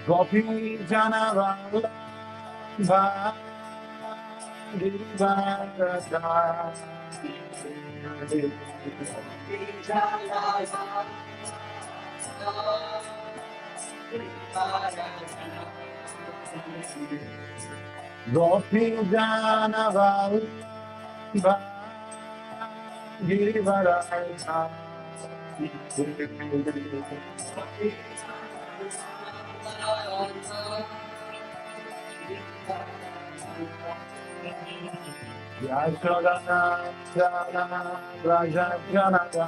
Gopi Janavalla Girivara Gopi Janavalla Girivara Yashodhanandana Raja Janada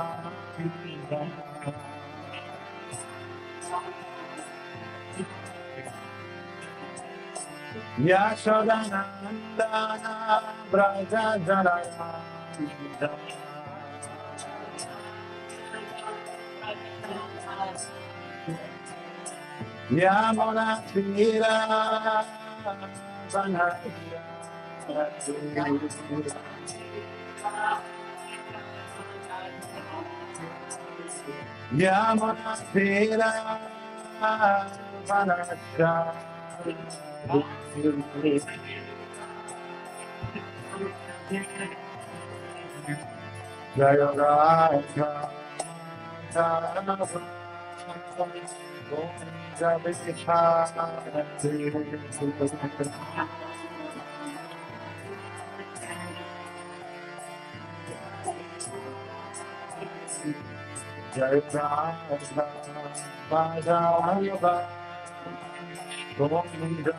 Yashodhanandana Raja Janada Yamuna Tira Vanhaya Yamuna Tira Vanhaya Jaya Radha Govinda Dasa Radha Yoga Govinda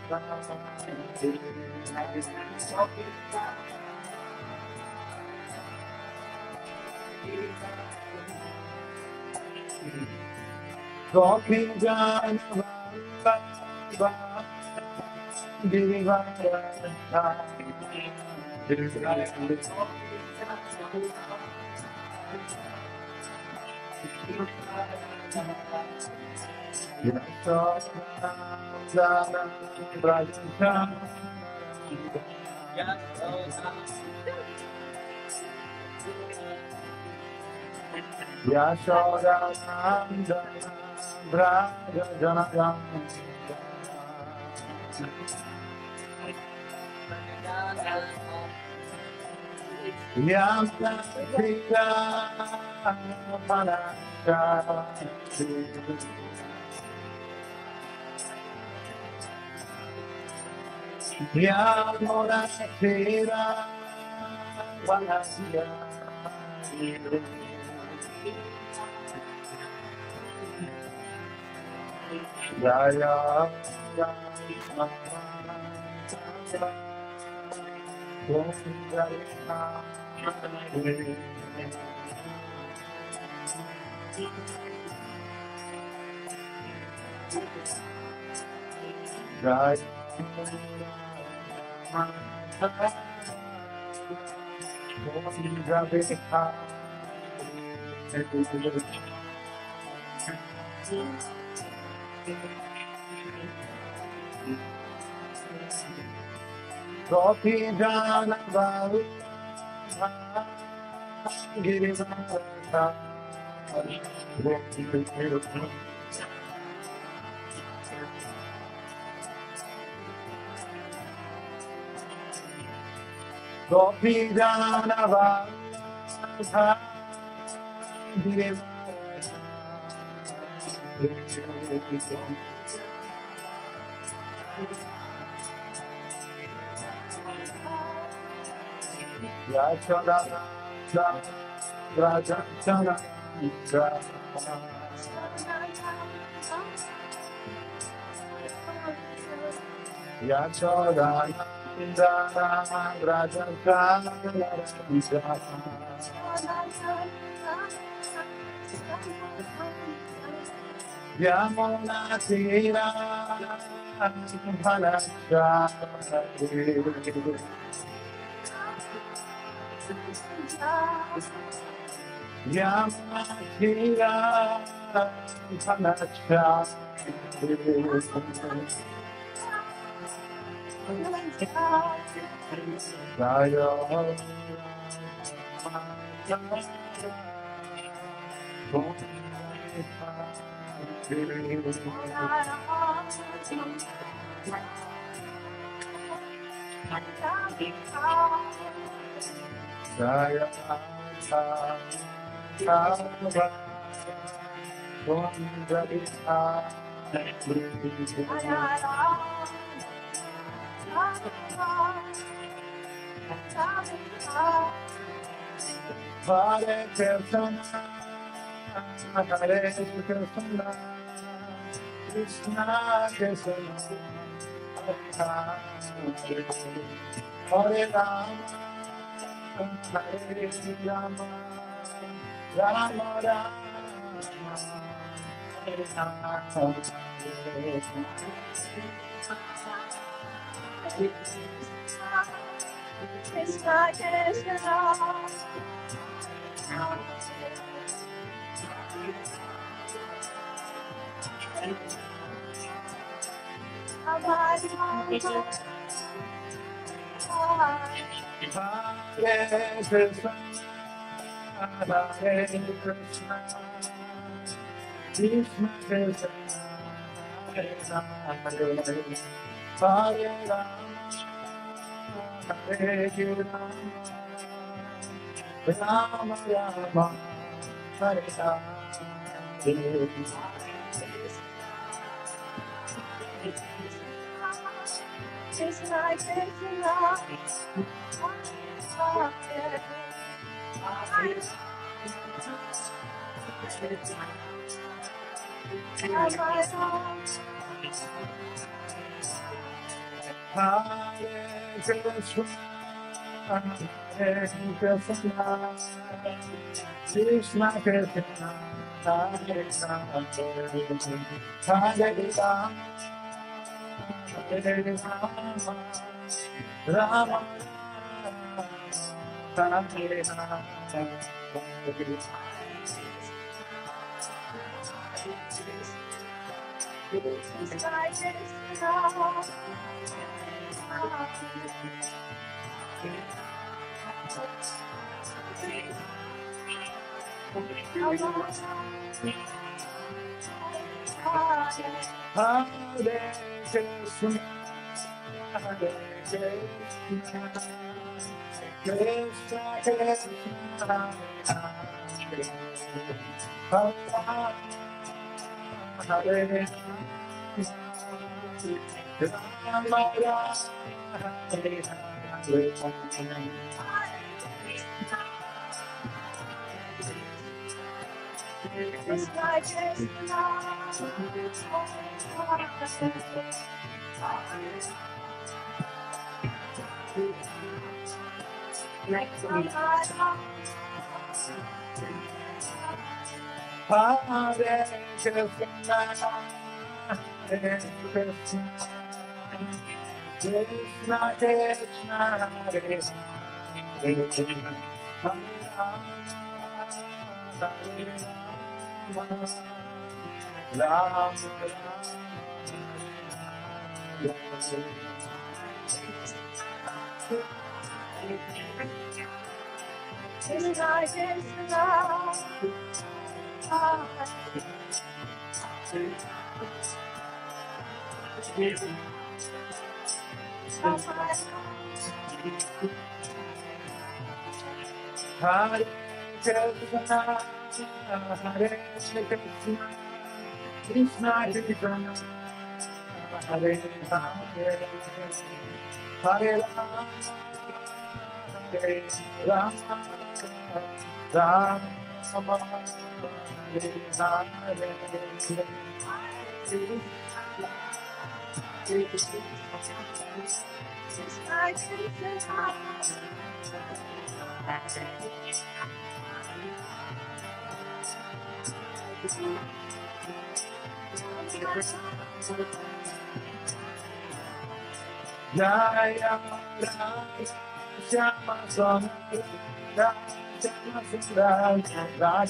Dasa Gopi Janavalla Girivara Gopi Janavalla Girivara Yashodhanandana Raja Janada Yamuna Tira Vanhaya Yamuna Tira Vanhaya Jaya Govinda Jaya Gopi Janavalla Girivara Gopi Janavalla Yashodhanandana Raja Janada Yamuna Tira Bhanachari Yamuna Tira Bhanachari Rayo Hare Krishna, Hare Krishna, Krishna Krishna, Hare Rama, Hare Rama, Rama Rama, Hare Rama. Krishna Krishna. Hare Krishna, Hare Krishna, Krishna Krishna, Hare Rama, Hare Rama, Hare Rama, Rama Rama, Hare Rama. Krishna Krishna, Hare Krishna, Hare Krishna, Krishna Krishna, Hare Rama, Hare Rama, Hare Rama, Rama Rama, Hare Rama. Hare Krishna, Hare Krishna, Krishna Krishna, Hare Rama, Hare Rama, Rama Rama, Hare Krishna Krishna, Hare Krishna, Hare Krishna, Krishna Krishna, Hare Rama, Hare Krishna, Hare Krishna, Krishna Krishna, Hare Rama, Hare Rama, Hare Rama, Rama Rama. Jaya Shama Sona Shama Sundar Radha Jaya Desha Radha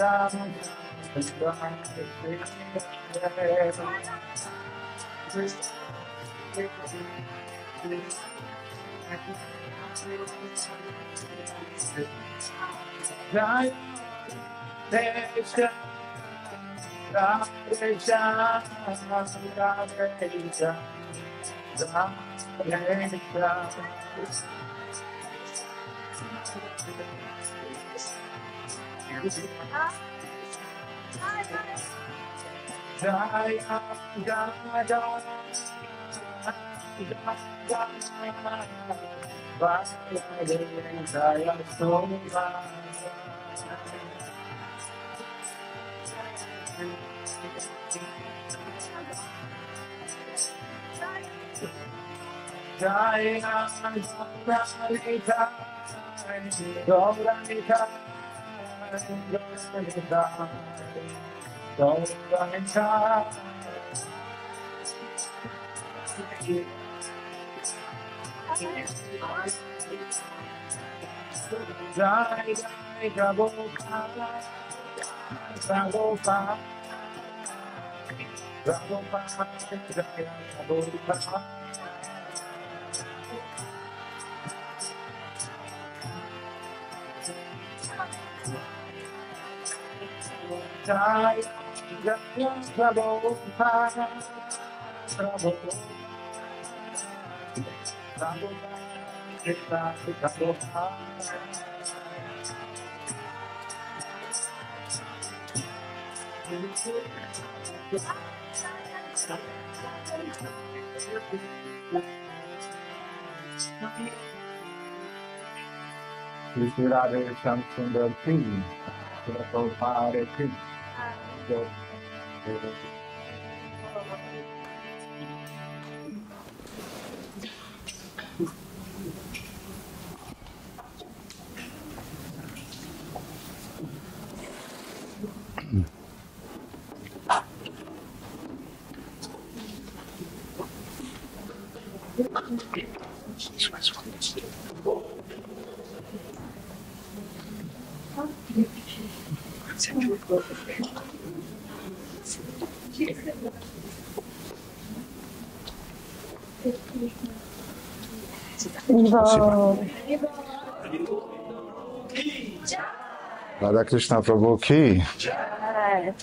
Radha Krishna Prabhu ki.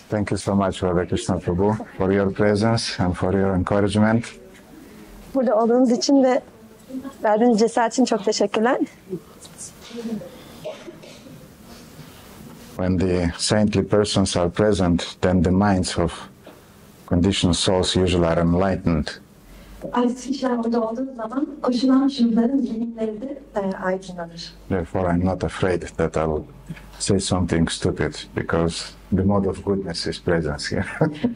Thank you so much, Radha Krishna Prabhu, for your presence and for your encouragement. Burada olduğunuz için ve verdiğiniz cesaret için çok teşekkürler. When the saintly persons are present, then the minds of conditioned souls usually are enlightened. Aziz kişiler burada olduğu zaman koşulan şunların zihinleri de aydınlanır. Therefore, I'm not afraid that I will say something stupid because the mode of goodness is present here.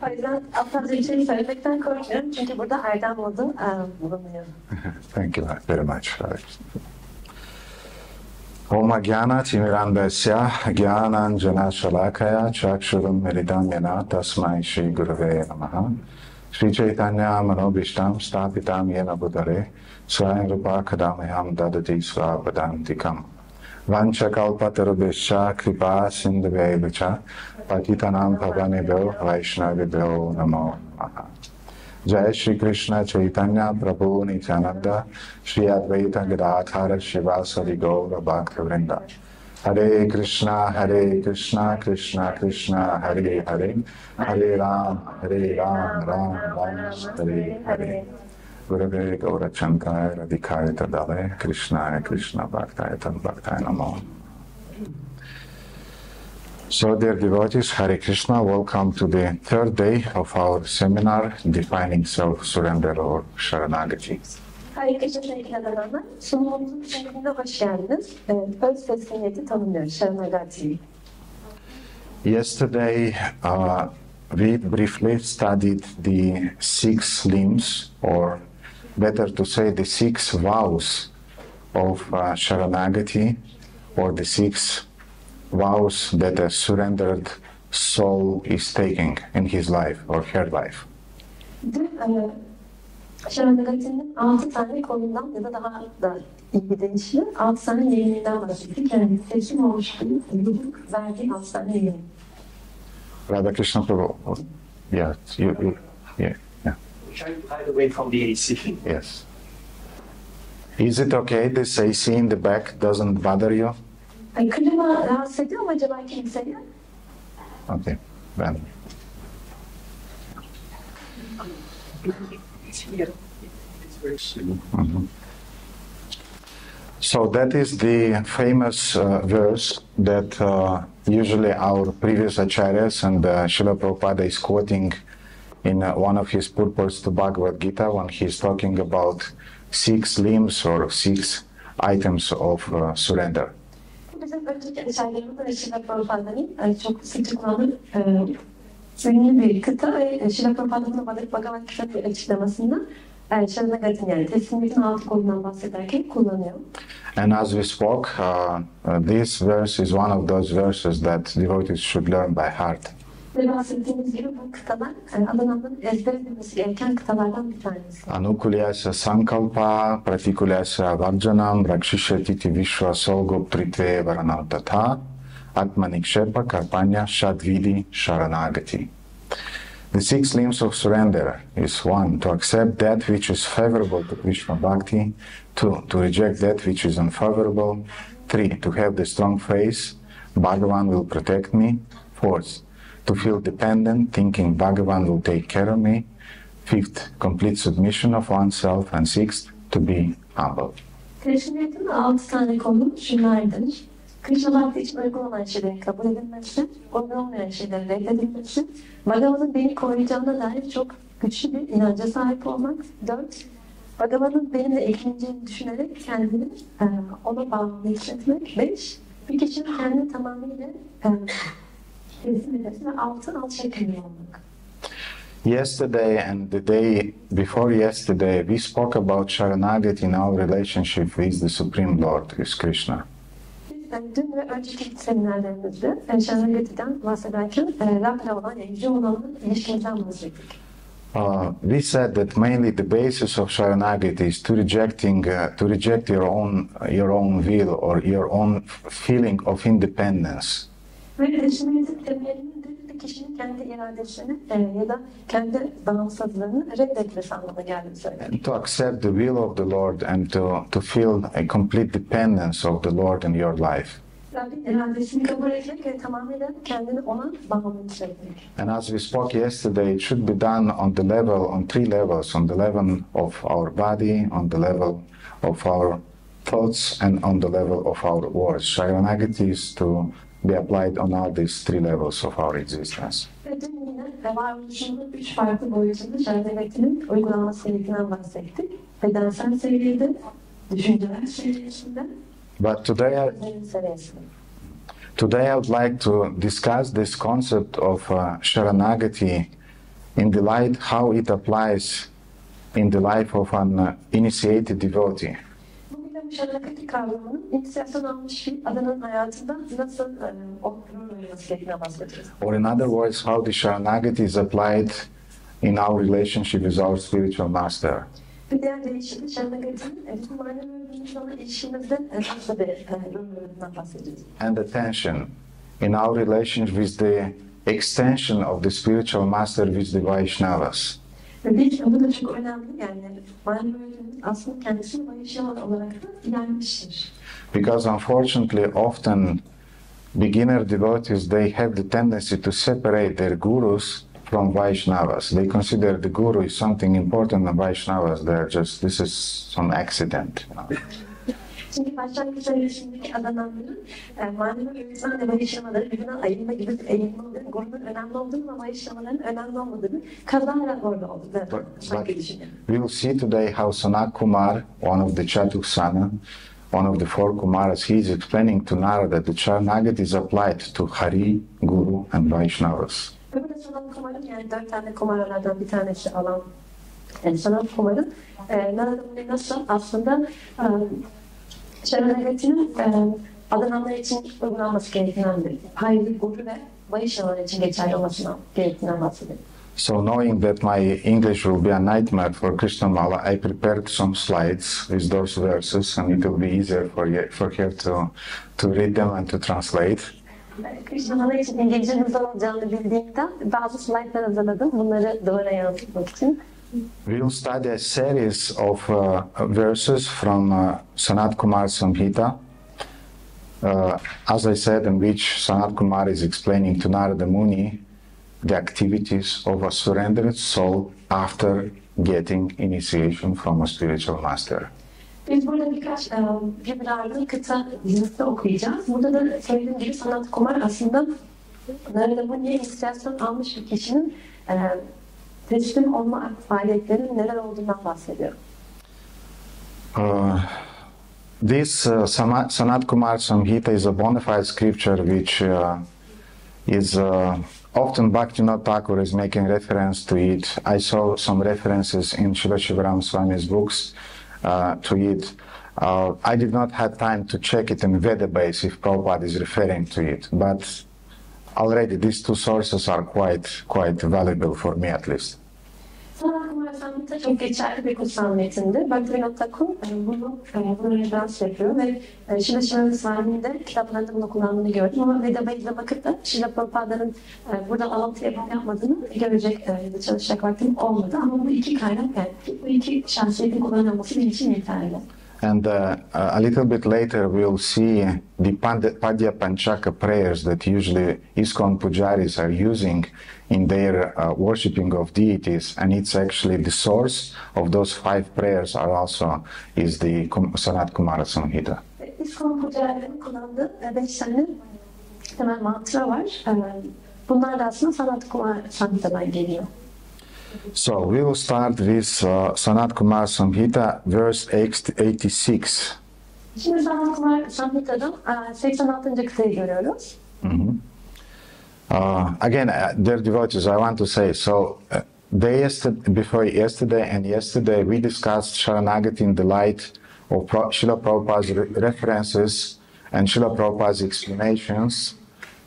O yüzden aptalca bir şey söylemekten korkmuyorum çünkü burada erdem modu bulunuyor. Thank you very much. Om Jnana Timirandasya Jnananjana Shalakaya Chakshurum Meridam Yana Tasmai Shri Gurave Namaha Shri Chaitanya Manobishtam Stapitam Yena Budare Swayam Rupa Kadamayam Dadati Svapadantikam Vanchakalpatarubhishya Kripa Sindhuvevacha Patitanam Pavanebhyo Vaishnavibhyo Namo Namaha. Jai Shri Krishna Chaitanya Prabhu Nityananda Shri Advaita Gadadhara Shivasari Gaura Bhaktivinoda Hare Krishna Krishna Krishna Hare Hare Hare Ram Ram Ram Hare Hare Gurave Gaura Chankaya Radhikaya Tadale Krishna Bhaktaya Tadbhaktaya Namo. So, dear devotees, Hare Krishna, welcome to the third day of our seminar, Defining Self-Surrender or Sharanagati. Hare Krishna sevgili adamlar, sunumumuzun sonunda hoş geldiniz. Öz teslimiyeti tanımlıyoruz, Sharanagati. Yesterday, we briefly studied the 6 limbs, or better to say the 6 vows of Sharanagati, or the 6 vows that a surrendered soul is taking in his life or her life. Sharanagati'nin 6 tane kolundan ya da daha da iyi bir deyişle 6 tane yeğeninden bahsettik. Yani teslim olmuş bir verdiği 6 tane yeğeni. Radha Krishna Prabhu. Yeah, yeah. Trying to hide away from the AC. Yes. Is it okay this AC in the back doesn't bother you? Klima rahatsız ediyor mu acaba kimseyi? Okay, then. It's here. It's very soon. So that is the famous verse that usually our previous acharyas and Srila Prabhupada is quoting in one of his purports to Bhagavad Gita when he is talking about 6 limbs or 6 items of surrender. Bizim önceki eserlerimizde ve Srila Prabhupāda'nın çok sık kullanılan ünlü bir kıta ve Srila Prabhupāda'nın Bhagavad Gita'nın bir açıklamasında Sharanagati'nin yani teslimiyetin 6 kolundan bahsederken kullanıyor. And as we spoke, this verse is one of those verses that devotees should learn by heart. Ve bahsettiğimiz gibi bu kıtalar adananın ezber edilmesi gereken kıtalardan bir tanesi. Anukulyasya sankalpa pratikulyasya varjanam rakshishyatiti vishwa solgoptrite varanam tatha atmanikshepa karpanya shadvidi sharanagati. The 6 limbs of surrender is 1. To accept that which is favorable to Krishna Bhakti. 2. To reject that which is unfavorable. 3. To have the strong faith, Bhagavan will protect me. 4th, to feel dependent, thinking Bhagavan will take care of me. 5th, complete submission of oneself. And 6th, to be humble. Teslimiyetin 6 tane konu şunlardır. Krishna Bhakti için uygun olan şeylerin kabul edilmesi, uygun olmayan şeylerin reddedilmesi, Bhagavan'ın beni koruyacağına dair çok güçlü bir inanca sahip olmak. 4. Bhagavan'ın benimle ilgileneceğini düşünerek kendini ona bağlı hissetmek. 5. Bir kişinin kendini tamamıyla teslim etmesi ve 6 alçak olmak. Yesterday and the day before yesterday, we spoke about Sharanagati in our relationship with the Supreme Lord, with Krishna. Dün ve önceki seminerlerimizde Sharanagati'den bahsederken Rab'le olan, yani Yüce olanın ilişkimizden bahsettik. We said that mainly the basis of Sharanagati is to reject your own will or your own feeling of independence. Ve teslimiyetin temelinin de bir kişinin kendi iradesini ya da kendi bağımsızlığını reddetmesi anlamına geldiğini söyledik. And to accept the will of the Lord and to feel a complete dependence of the Lord in your life. Rabbin iradesini kabul etmek ve tamamıyla kendini ona bağımlı hissetmek. And as we spoke yesterday, it should be done on 3 levels, on the level of our body, on the level of our thoughts, and on the level of our words. Sharanagati is to be applied on all these 3 levels of our existence. Ve dün yine varoluşunun 3 farklı boyutunda Sharanagati'nin uygulanması gerektiğinden bahsettik. Bedensel seviyede, düşünceler seviyesinde, But today I would like to discuss this concept of Sharanagati in the light how it applies in the life of an initiated devotee. Bugün Sharanagati kavramının inisiyasyon almış bir adanın hayatında nasıl olması gerektiğine bahsedeceğiz. Or in other words, how the Sharanagati is applied in our relationship with our spiritual master. Bir diğer deyişle Sharanagati'nin bizim manevi öğrenimizle olan ilişkimizde nasıl bir öğrenimden bahsedeceğiz. And attention in our relationship with the extension of the spiritual master with the Vaishnavas. Ve bu da çok önemli, yani manevi öğrenimiz aslında kendisini Vaishnava olarak da ilerlemiştir. Because unfortunately often beginner devotees, they have the tendency to separate their gurus from Vaishnavas. They consider the guru is something important and Vaishnavas, this is some accident. Çünkü başlangıç seviyesindeki adananların manevi öğretmen ve Vaishnavaları birbirine ayırma gibi bir eğilme olduğunu, gurunun önemli olduğunu ve Vaishnavaların önemli olmadığını kazanarak orada olduklarını sanki düşünüyorum. We will see today how Sanat Kumar, one of the Chatuksana, one of the four Kumaras, he is explaining to Narada that Sharanagati is applied to Hari, Guru and Vaishnavas. Öbür de sanat kumarın, yani 4 tane kumaralardan bir tanesi alan sanat kumarın Narada Muni nasıl aslında Sharanagati'nin adananlar için uygulanması gerekendir. Hari, Guru ve Vaishnavalar için geçerli olmasından gerektiğinden bahsediyor. So knowing that my English will be a nightmare for Krishnamala, I prepared some slides with those verses and it will be easier for her to read them and to translate. Krishnamala için İngilizcenin zor olacağını bildiğimden bazı slaytlar hazırladım. Bunları duvara yansıtmak için. We will study a series of verses from Sanat Kumar Samhita. As I said, in which Sanat Kumar is explaining to Narada Muni the activities of a surrendered soul after getting initiation from a spiritual master. Biz burada birkaç birbirlerinin kıta dizisi okuyacağız. Burada da söylediğim gibi Sanat Kumar aslında Narada Muni'ye inisiyasyon almış bir kişinin teslim olma faaliyetlerinin neler olduğundan bahsediyor. This Sanat Kumar Samhita is a bona fide scripture which is often Bhaktivinoda Thakur is making reference to it. I saw some references in Srila Shivaram Swami's books to it. I did not have time to check it in Veda base if Prabhupada is referring to it, but already these two sources are quite valuable for me at least. Sanat Kumar Samhita çok geçerli bir kutsal metindir. Bhaktivinoda Thakur bunu referans yapıyor ve Srila Shivaram Swami'nin de kitaplarında bunu kullandığını gördüm ama Veda base'e bakıp da Srila Prabhupa'nın burada alıntı yapmadığını görecek çalışacak vaktim olmadı ama bu iki kaynak, yani bu iki şahsiyetin kullanılması benim için yeterli. And a little bit later we'll see the Padya Panchaka prayers that usually ISKCON pujaris are using in their worshipping of deities, and it's actually the source of those 5 prayers are also is the Sanat Kumara Samhita. ISKCON pujarilerin kullandığı 5 tane temel mantra var. Bunlar da aslında Sanat Kumar Samhita'dan geliyor. So we will start with Sanat Kumar Samhita, verse 86. Şimdi Sanat Kumar Samhita'dan 86. kıtayı görüyoruz. Again, dear devotees, I want to say, so before yesterday and yesterday we discussed Sharanagati in the light of Srila Prabhupada's references and Srila Prabhupada's explanations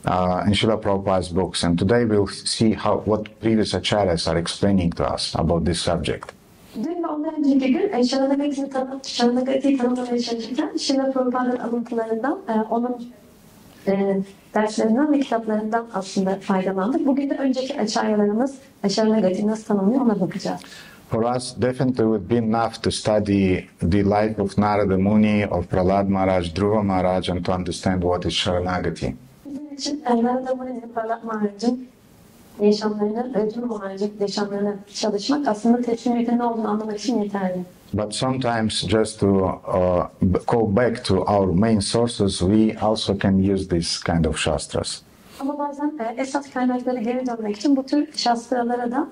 in Srila Prabhupada's books, and today we'll see what previous acharyas are explaining to us about this subject. Dün ve ondan önceki gün Sharanagati'yi tanımlamaya çalışırken Srila Prabhupa'nın alıntılarından, onun derslerinden ve kitaplarından aslında faydalandık. Bugün de önceki acharyalarımız Sharanagati'yi nasıl tanımlıyor ona bakacağız. For us, definitely would be enough to study the life of Narada Muni, of Prahlad Maharaj, Dhruva Maharaj, and to understand what is Sharanagati. Bizim için Narada Muni'nin, Prahlad Maharaj'ın yaşamlarını, Dhruva Maharaj'ın yaşamlarını çalışmak aslında teslimiyetin ne olduğunu anlamak için yeterli. But sometimes just to go back to our main sources, we also can use this kind of shastras. Ama bazen esas kaynaklara geri dönmek için bu tür shastralara da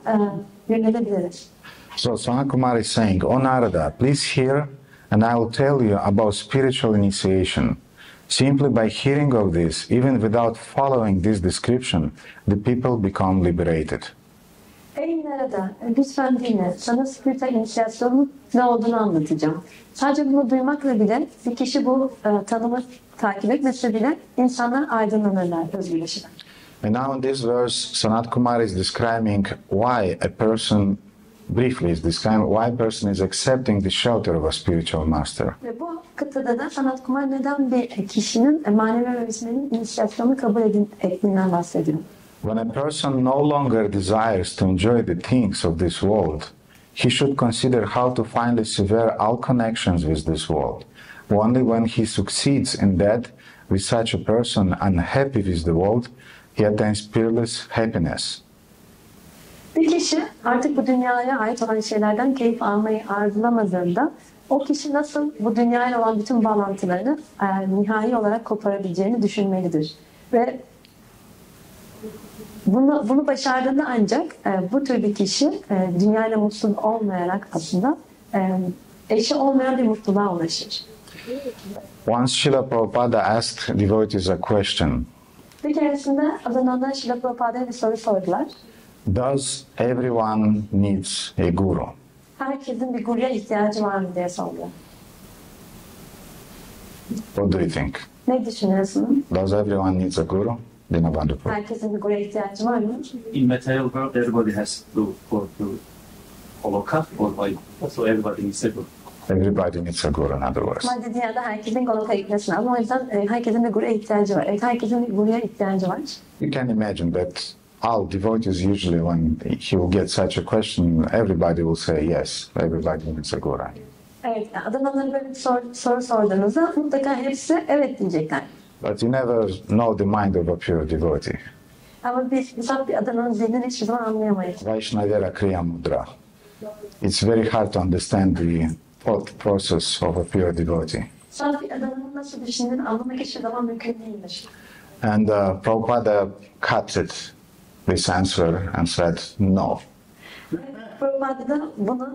yönelebiliriz. So Sanat Kumar is saying, "O Narada, please hear, and I will tell you about spiritual initiation. Simply by hearing of this, even without following this description, the people become liberated." Ey Narada, lütfen dinle. Sana spiritüel inisiyasyonun ne olduğunu anlatacağım. Sadece bunu duymakla bile bir kişi bu tanımı takip etmesi bile insanlar aydınlanırlar, özgürleşirler. And now in this verse, Sanat Kumar is describing why a person, briefly is describing why a person is accepting the shelter of a spiritual master. Ve bu kıtada da Sanat Kumar neden bir kişinin manevi öğretmenin inisiyasyonunu kabul ettiğinden bahsediyor. When a person no longer desires to enjoy the things of this world, he should consider how to finally sever all connections with this world. Only when he succeeds in that, with such a person unhappy with the world, he attains peerless happiness. Bir kişi artık bu dünyaya ait olan şeylerden keyif almayı arzulamadığında, o kişi nasıl bu dünyayla olan bütün bağlantılarını nihai olarak koparabileceğini düşünmelidir. Ve bunu başardığında ancak bu tür bir kişi dünyayla mutsuz olmayarak aslında eşi olmayan bir mutluluğa ulaşır. Once Srila Prabhupada asked devotees a question. Bir keresinde Adana'da Srila Prabhupa'ya bir soru sordular. Does everyone needs a guru? Herkesin bir guruya ihtiyacı var mı diye sordular. What do you think? Ne düşünüyorsun? Does everyone needs a guru? Dinabandhu Prabhu. Herkesin bir guruya ihtiyacı var mı? In material world, everybody has to go to follow cut or by, so everybody needs a guru. Everybody needs a guru, in other words. Maddi dünyada herkesin Golok'a gitmesi lazım. O yüzden herkesin bir guruya ihtiyacı var. Evet, herkesin bir guruya ihtiyacı var. You can imagine that all devotees usually, when he will get such a question, everybody will say yes, everybody needs a guru. Evet, Adanalılara böyle bir soru sorduğunuzda mutlaka hepsi evet diyecekler. But you never know the mind of a pure devotee. Ama biz saf bir Adana'nın zihnini hiçbir zaman anlayamayız. Vaishnavera Kriya Mudra. It's very hard to understand the thought process of a pure devotee. Saf bir Adana'nın nasıl düşündüğünü anlamak hiçbir zaman mümkün değildir. And Prabhupada cut it, this answer, and said no. Prabhupada da bunu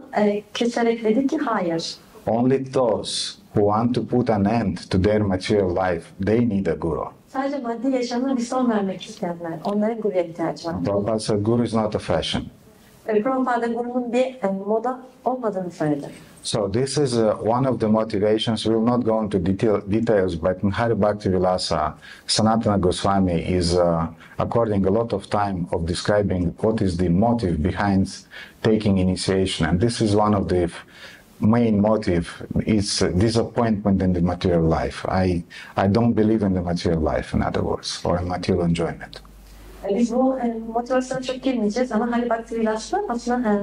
keserek dedi ki hayır. Only those who want to put an end to their material life, they need a guru. Sadece maddi yaşamına bir son vermek isteyenler, onların guruya ihtiyacı var. Prabhupada said guru is not a fashion. Prabhupada gurunun bir moda olmadığını söyledi. So this is one of the motivations. We will not go into details, but in Hari Bhakti Vilasa, Sanatana Goswami is according a lot of time of describing what is the motive behind taking initiation. And this is one of the main motive. It's disappointment in the material life. I don't believe in the material life, in other words, or in material enjoyment. Biz bu motivasyona çok girmeyeceğiz ama Hari Bhakti Vilas'ta aslında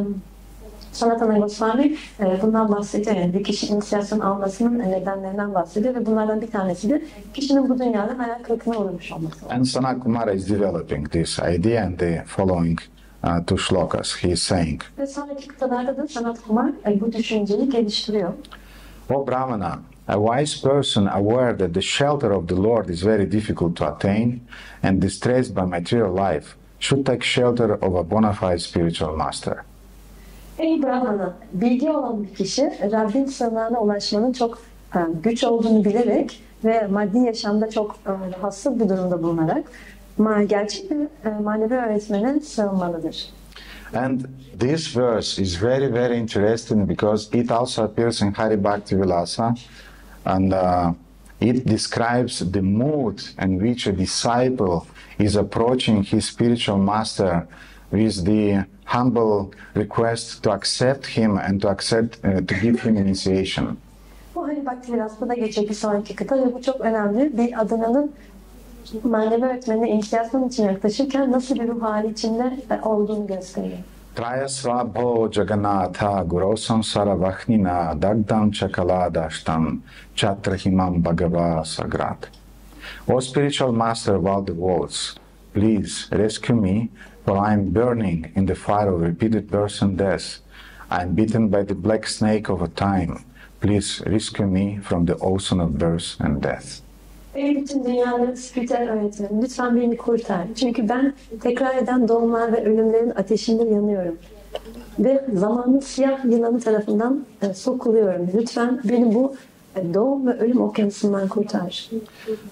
Sanatana Goswami bundan bahsediyor. Yani bir kişi inisiyasyon almasının nedenlerinden bahsediyor ve bunlardan bir tanesi de kişinin bu dünyada hayal kırıklığına uğramış olması. And Sanat Kumara is developing this idea and the following two shlokas. He is saying, Ve sonraki kıtalarda da Sanat Kumar bu düşünceyi geliştiriyor. O Brahmana, a wise person aware that the shelter of the Lord is very difficult to attain and distressed by material life should take shelter of a bona fide spiritual master. Ey Brahmana, bilgi olan bir kişi Rabbin sığınağına ulaşmanın çok güç olduğunu bilerek ve maddi yaşamda çok rahatsız bir durumda bulunarak gerçek bir manevi öğretmene sığınmalıdır. And this verse is very, very interesting because it also appears in Hari Bhakti Vilasa, and it describes the mood in which a disciple is approaching his spiritual master with the humble request to accept him and to give him initiation. Bu Hari Bhakti Vilas'ta da geçecek bir sonraki kıta ve bu çok önemli. Bir Adana'nın manevi öğretmenine inisiyasyon için yaklaşırken nasıl bir ruh hali içinde olduğunu gösteriyor. Trayasvabho Jagannatha Gurosan Saravahnina Dagdam Chakaladashtam Chatrahimam Bhagava Sagrat. O spiritual master of all the worlds, please rescue me, for I am burning in the fire of repeated birth and death. I am bitten by the black snake of a time. Please rescue me from the ocean of birth and death. Ey bütün dünyaların spiritüel öğretmeni, lütfen beni kurtar. Çünkü ben tekrar eden doğumlar ve ölümlerin ateşinde yanıyorum. Ve zamanın siyah yılanı tarafından sokuluyorum. Lütfen beni bu doğum ve ölüm okyanusundan kurtar.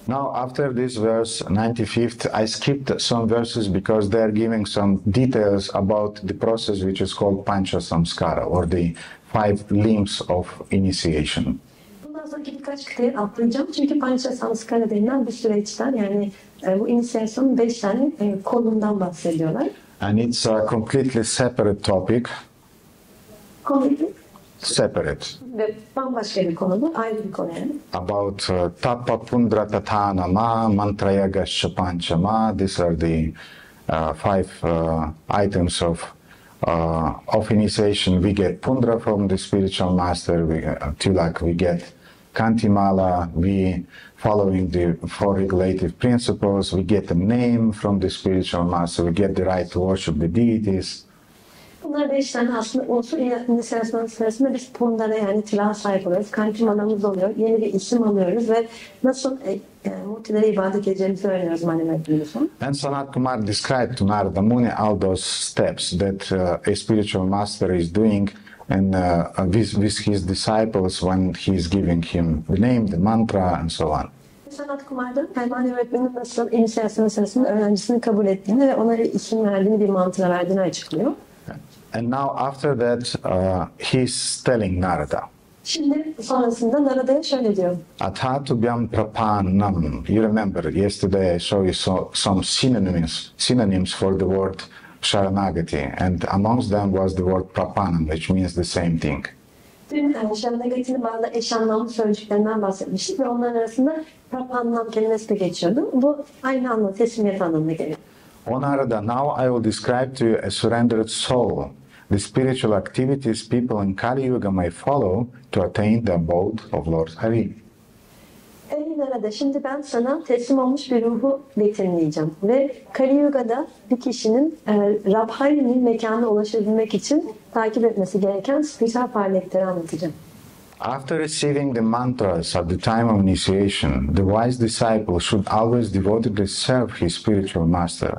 Now, after this verse, 95th, I skipped some verses because they are giving some details about the process which is called Pancha Samskara, or the 5 limbs of initiation. Bundan sonraki birkaç kıtayı atlayacağım çünkü Pancha Samskara denilen bir süreçten, yani bu inisiyasyonun 5 tane kolundan bahsediyorlar. And it's a completely separate topic. Completely Separate. ve bambaşka bir konu bu, ayrı bir konu yani. About Tapa Pundra Tathanama, Mantrayagasha Panchama. These are the 5 items of initiation. We get Pundra from the spiritual master, Tilak, we get Kantimala, we following the 4 regulative principles, we get a name from the spiritual master, we get the right to worship the deities. Bunlar 5 tane aslında unsur inisiyasyonun sırasında biz Pundara, yani Tilak'a sahip oluyoruz. Kantimalamız oluyor, yeni bir isim alıyoruz ve nasıl mutilere ibadet edeceğimizi öğreniyoruz manevi öğretmenimizden. And Sanat Kumar described to Narada Muni all those steps that a spiritual master is doing and with his disciples when he's giving him the name, the mantra, and so on. Sanat kumarda manevi öğretmenin nasıl inisiyasyon sırasında öğrencisini kabul ettiğini ve ona isim verdiğini, bir mantra verdiğini açıklıyor. And now after that, he's telling Narada. Şimdi sonrasında Narada'ya şöyle diyor. Athatubhyam prapannam. You remember yesterday I showed you some synonyms for the word Sharanagati, and amongst them was the word prapannam, which means the same thing. Dün Sharanagati'nin bazı eş anlamlı sözcüklerinden bahsetmiştik ve onların arasında prapannam kelimesi de geçiyordu. Bu aynı anlamda, teslimiyet anlamına geliyor. O Narada, now I will describe to you a surrendered soul, the spiritual activities people in Kali Yuga may follow to attain the abode of Lord Hari. Ey Narada, şimdi ben sana teslim olmuş bir ruhu betimleyeceğim ve Kali Yuga'da bir kişinin Rab Hari'nin mekanına ulaşabilmek için takip etmesi gereken spiritüel faaliyetleri anlatacağım. After receiving the mantras at the time of initiation, the wise disciple should always devotedly serve his spiritual master.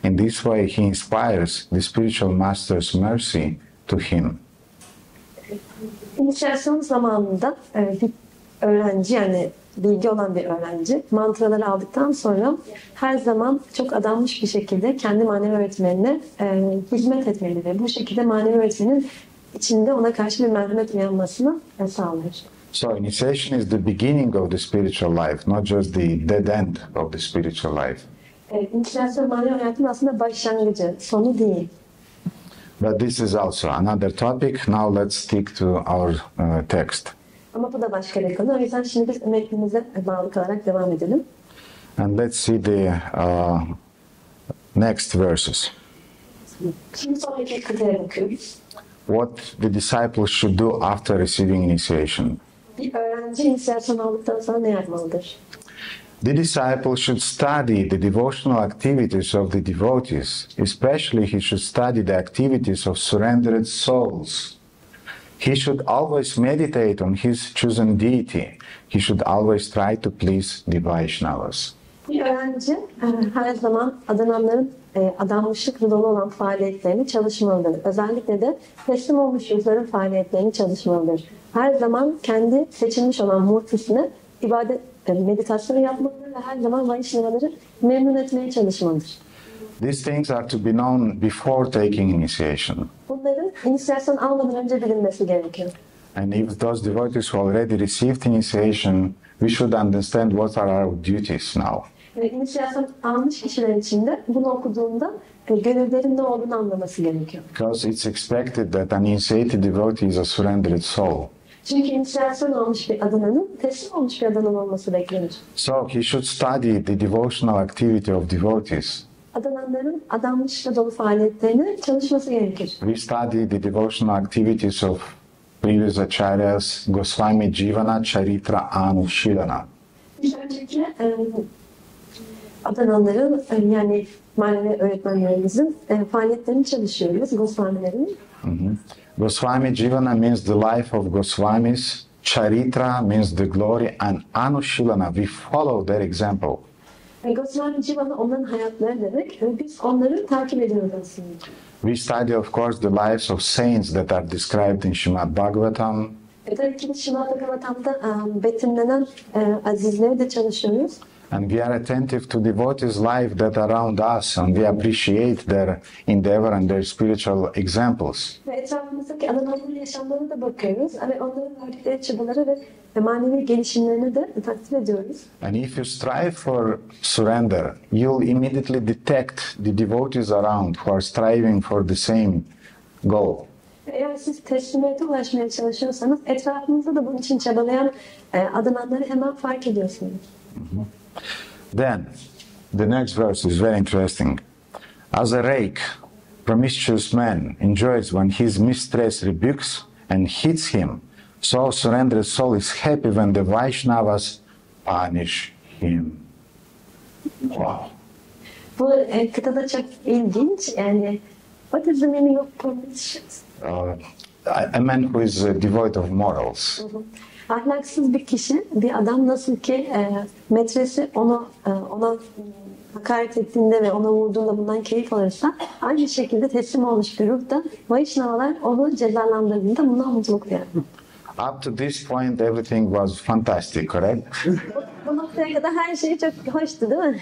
In this way, he inspires the spiritual master's mercy to him. İnisiyasyon zamanında bir öğrenci, yani bilgi olan bir öğrenci mantraları aldıktan sonra her zaman çok adanmış bir şekilde kendi manevi öğretmenine hizmet etmeli ve bu şekilde manevi öğretmenin içinde ona karşı bir merhamet uyanmasını sağlar. So initiation is the beginning of the spiritual life, not just the dead end of the spiritual life. İnisiyasyon manevi hayatın aslında başlangıcı, sonu değil. But this is also another topic. Now let's stick to our text. Ama bu da başka bir konu. O yüzden şimdi biz metnimize bağlı kalarak devam edelim. And let's see the next verses. Şimdi sonraki kıtaya bakıyoruz. What the disciple should do after receiving initiation. Bir öğrenci inisiyasyon aldıktan sonra ne yapmalıdır? The disciple should study the devotional activities of the devotees. Especially he should study the activities of surrendered souls. He should always meditate on his chosen deity. He should always try to please the Vaishnavas. Bir öğrenci her zaman adananların adanmışlıkla dolu olan faaliyetlerini çalışmalıdır. Özellikle de teslim olmuş ruhların faaliyetlerini çalışmalıdır. Her zaman kendi seçilmiş olan murtisine ibadet, meditasyon yapmalıdır ve her zaman Vaishnavaları memnun etmeye çalışmalıdır. These things are to be known before taking initiation. Bunların inisiyasyon almadan önce bilinmesi gerekiyor. And if those devotees who already received initiation, we should understand what are our duties now. İnisiyasyon almış kişiler için de bunu okuduğunda görevlerin ne olduğunu anlaması gerekiyor. Because it's expected that an initiated devotee is a surrendered soul. Çünkü inisiyasyon almış bir adananın teslim olmuş bir adanan olması beklenir. So he should study the devotional activity of devotees. Adananların adanmışla dolu faaliyetlerini çalışması gerekir. We study the devotional activities of previous acharyas, Goswami Jivana Charitra Anushilana. Bir önceki adananların, yani manevi öğretmenlerimizin faaliyetlerini çalışıyoruz, Goswamilerin. Goswami Jivana means the life of Goswamis, Charitra means the glory, and Anushilana, we follow their example. Goswami Jivana onların hayatları demek ve biz onları takip ediyoruz aslında. We study, of course, the lives of saints that are described in Srimad Bhagavatam. Tabii ki Srimad Bhagavatam'da betimlenen azizleri de çalışıyoruz. And we are attentive to devotees' life that are around us, and we appreciate their endeavor and their spiritual examples. Ve etrafımızdaki adananların yaşamlarına da bakıyoruz ve onların verdikleri çabaları ve manevi gelişimlerini de takdir ediyoruz. And if you strive for surrender, you'll immediately detect the devotees around who are striving for the same goal. Eğer siz teslimiyete ulaşmaya çalışıyorsanız etrafınızda da bunun için çabalayan adananları hemen fark ediyorsunuz. Then, the next verse is very interesting. As a rake, promiscuous man enjoys when his mistress rebukes and hits him, so surrendered soul is happy when the Vaishnavas punish him. Wow. Bu kıtada çok ilginç. Yani, what is the meaning of promiscuous? A man who is devoid of morals. Ahlaksız bir kişi, bir adam nasıl ki metresi ona hakaret ettiğinde ve ona vurduğunda bundan keyif alırsa, aynı şekilde teslim olmuş bir ruh da Vaishnavalar onu cezalandırdığında bundan mutluluk duyar. Up to this point, everything was fantastic, correct? Bu noktaya kadar her şey çok hoştu, değil mi?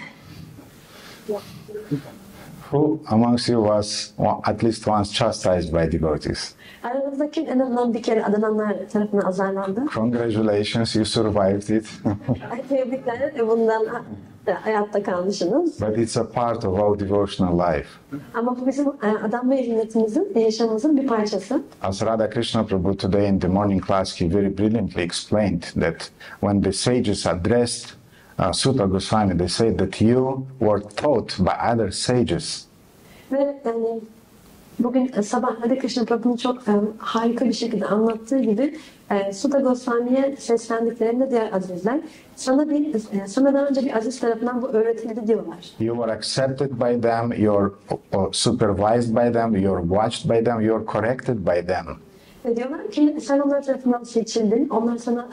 Who amongst you was at least once chastised by devotees? Aranızda kim en azından bir kere adananlar tarafından azarlandı? Congratulations, you survived it. Ay, tebrikler, bundan hayatta kalmışsınız. But it's a part of our devotional life. Ama bu bizim adanma hizmetimizin, yaşamımızın bir parçası. As Radha Krishna Prabhu today in the morning class, he very brilliantly explained that when the sages addressed Sutta Goswami, they said that you were taught by other sages. Ve yani bugün sabah Radha Krishna Prabhu'nun çok harika bir şekilde anlattığı gibi Sutta Goswami'ye seslendiklerinde diğer azizler sana daha önce bir aziz tarafından bu öğretildi diyorlar. You were accepted by them, you're supervised by them, you're watched by them, you're corrected by them. Ve diyorlar ki sen onlar tarafından seçildin, onlar sana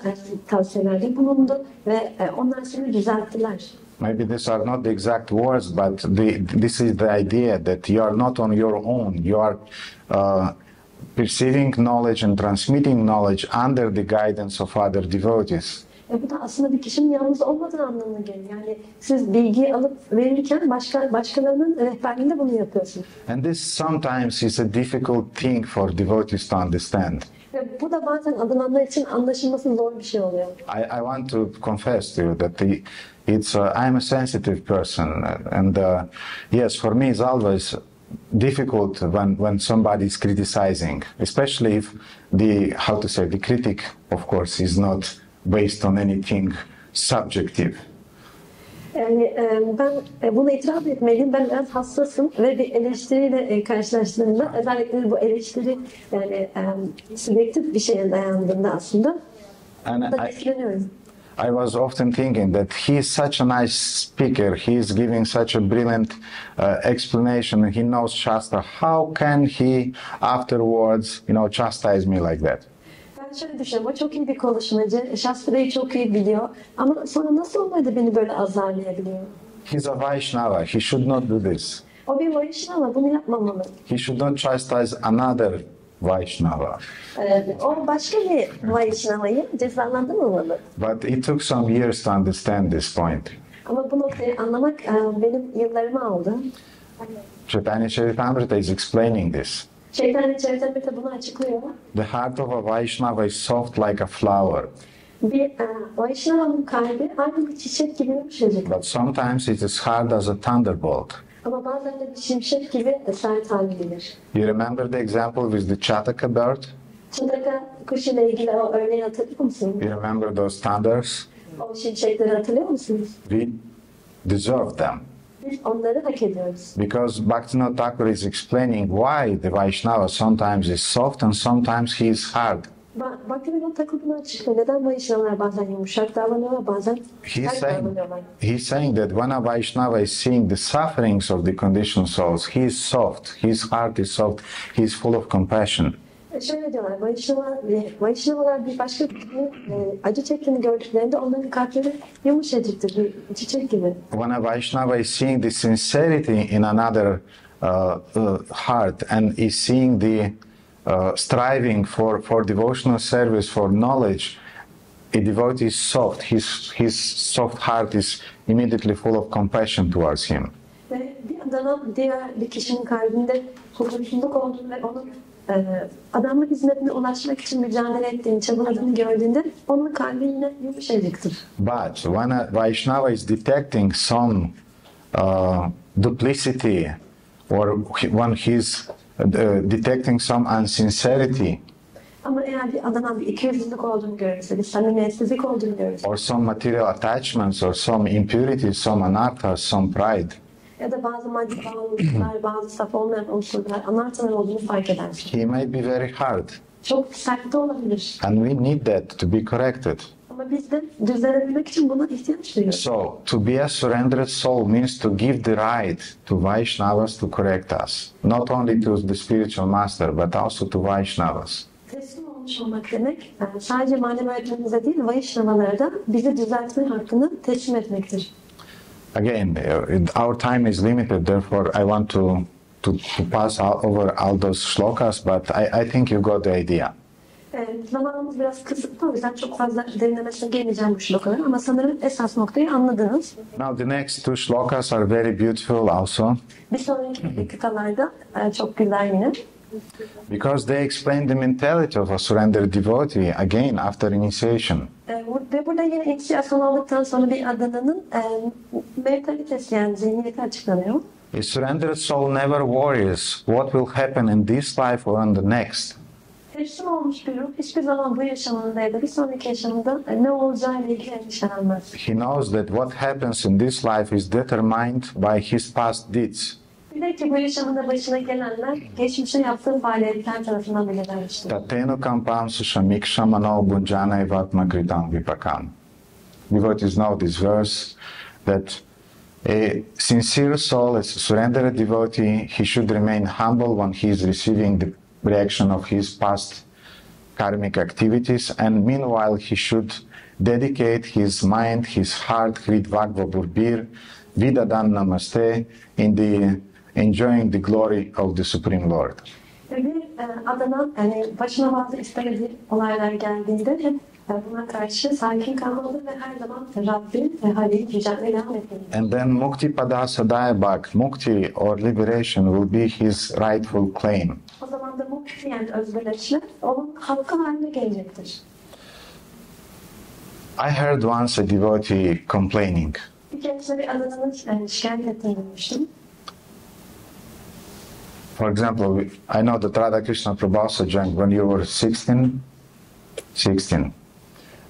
tavsiyelerde bulundu ve onlar seni düzelttiler. Maybe these are not the exact words, but this is the idea that you are not on your own. You are perceiving knowledge and transmitting knowledge under the guidance of other devotees. Bu da aslında bir kişinin yalnız olmadığı anlamına geliyor. Yani siz bilgiyi alıp verirken başkalarının rehberliğinde bunu yapıyorsunuz. And this sometimes is a difficult thing for devotees to understand. Ve bu da bazen adananlar için anlaşılması zor bir şey oluyor. I want to confess to you that I'm a sensitive person, and yes, for me it's always difficult when somebody is criticizing, especially if the critic, of course, is not based on anything subjective. Yani ben bunu itiraf etmeliyim. Ben biraz hassasım ve bir eleştiriyle karşılaştığımda, özellikle bu eleştiri yani subjektif bir şeye dayandığında aslında da etkileniyorum. I was often thinking that he is such a nice speaker, he is giving such a brilliant explanation, and he knows Shastra. How can he afterwards, chastise me like that? Ben şöyle düşünüyorum, o çok iyi bir konuşmacı, Shastra'yı çok iyi biliyor ama sonra nasıl oluyor da beni böyle azarlayabiliyor? He's a Vaishnava, he should not do this. O bir Vaishnava, bunu yapmamalı. He should not chastise another Vaishnava. O başka bir Vaishnava'yı cezalandırmamalı. But it took some years to understand this point. Ama bu noktayı anlamak benim yıllarımı aldı. Chaitanya Charitamrita is explaining this. Chaitanya Charitamrita bunu açıklıyor. The heart of a Vaishnava is soft like a flower. Bir Vaishnava'nın kalbi aynı bir çiçek gibi yumuşacık. But sometimes it is hard as a thunderbolt. Ama bazen de bir şimşek gibi sert hale gelir. You remember the example with the Chataka bird? Çataka kuşuyla ilgili o örneği hatırlıyor musunuz? You remember those thunders? O şimşekleri hatırlıyor musunuz? We deserve them. Biz onları hak ediyoruz. Because Bhaktivinoda Thakur is explaining why the Vaishnava sometimes is soft and sometimes he is hard. Bhaktivinoda Thakur bunu açıklıyor. Neden Vaishnavalar bazen yumuşak davranıyorlar, bazen sert davranıyorlar? He's saying that when a Vaishnava is seeing the sufferings of the conditioned souls, he is soft, his heart is soft, he is full of compassion. Şöyle diyorlar, Vaishnavalar bir başka birinin acı çektiğini gördüklerinde onların kalpleri yumuşacıktır, bir çiçek gibi. When a Vaishnava is seeing the sincerity in another heart and is seeing the striving for devotional service, for knowledge, a devotee is soft. His soft heart is immediately full of compassion towards him. Ve bir adamın diğer bir kişinin kalbinde huzursuzluk olduğunu ve onun adamlık hizmetine ulaşmak için mücadele ettiğini, çabaladığını gördüğünde onun kalbi yine yumuşacıktır. But when a Vaishnava is detecting some duplicity, or when he's detecting some insincerity, ama eğer bir adamın bir ikiyüzlülük olduğunu görürse, bir samimiyetsizlik olduğunu görürse, or some material attachments, or some impurities, some anarthas, some pride, ya da bazı maddi bağlılıklar, bazı saf olmayan unsurlar, anartalar olduğunu fark edersin. he may be very hard. Çok sert de olabilir. And we need that to be corrected. Ama biz de düzelebilmek için buna ihtiyaç duyuyoruz. So, to be a surrendered soul means to give the right to Vaishnavas to correct us. Not only to the spiritual master, but also to Vaishnavas. Teslim olmak oluşmamak demek sadece manevi öğretmenimize değil, Vaishnavalara da bizi düzeltme hakkını teslim etmektir. Again, our time is limited, therefore I want to pass over all those shlokas, but I think you got the idea. Zamanımız biraz kısıtlı, o yüzden çok fazla derinlemesine gelmeyeceğim bu shlokalara ama sanırım esas noktayı anladınız. Now the next two shlokas are very beautiful also. Bir sonraki dakikalarda çok güzel yine. Because they explain the mentality of a surrendered devotee again after initiation. Ve burada yine inisiyasyon aldıktan sonra bir adananın mentalitesi yani zihniyeti açıklanıyor. A surrendered soul never worries what will happen in this life or in the next. Teslim olmuş bir ruh hiçbir zaman bu yaşamında ya da bir sonraki yaşamında ne olacağıyla ilgili endişelenmez. He knows that what happens in this life is determined by his past deeds. Bilir ki bu yaşamında başına gelenler geçmişte yaptığı faaliyetler tarafından belirlenmiştir. Tatenu kampam sushamik shamano bunjana evatma kritam vipakan. Devotees know this verse that a sincere soul, as a surrendered devotee, he should remain humble when he is receiving the reaction of his past karmic activities, and meanwhile he should dedicate his mind, his heart, Hrid Vagva Burbir, Vidadan Namaste, in the enjoying the glory of the Supreme Lord. Bir adanan yani başına bazı istemediği olaylar geldiğinde hep buna karşı sakin kalmalı ve her zaman Rabbin haliyle yüceltmeye devam etmelidir. And then Mukti Pada Sadayabhak, Mukti or liberation will be his rightful claim. O zaman da mukti yani özgürleşme onun hakkı haline gelecektir. I heard once a devotee complaining. Bir keresinde bir adananın şikayet ettiğini duymuştum. For example, I know that Radha Krishna Prabhu Sajjan, when you were 16,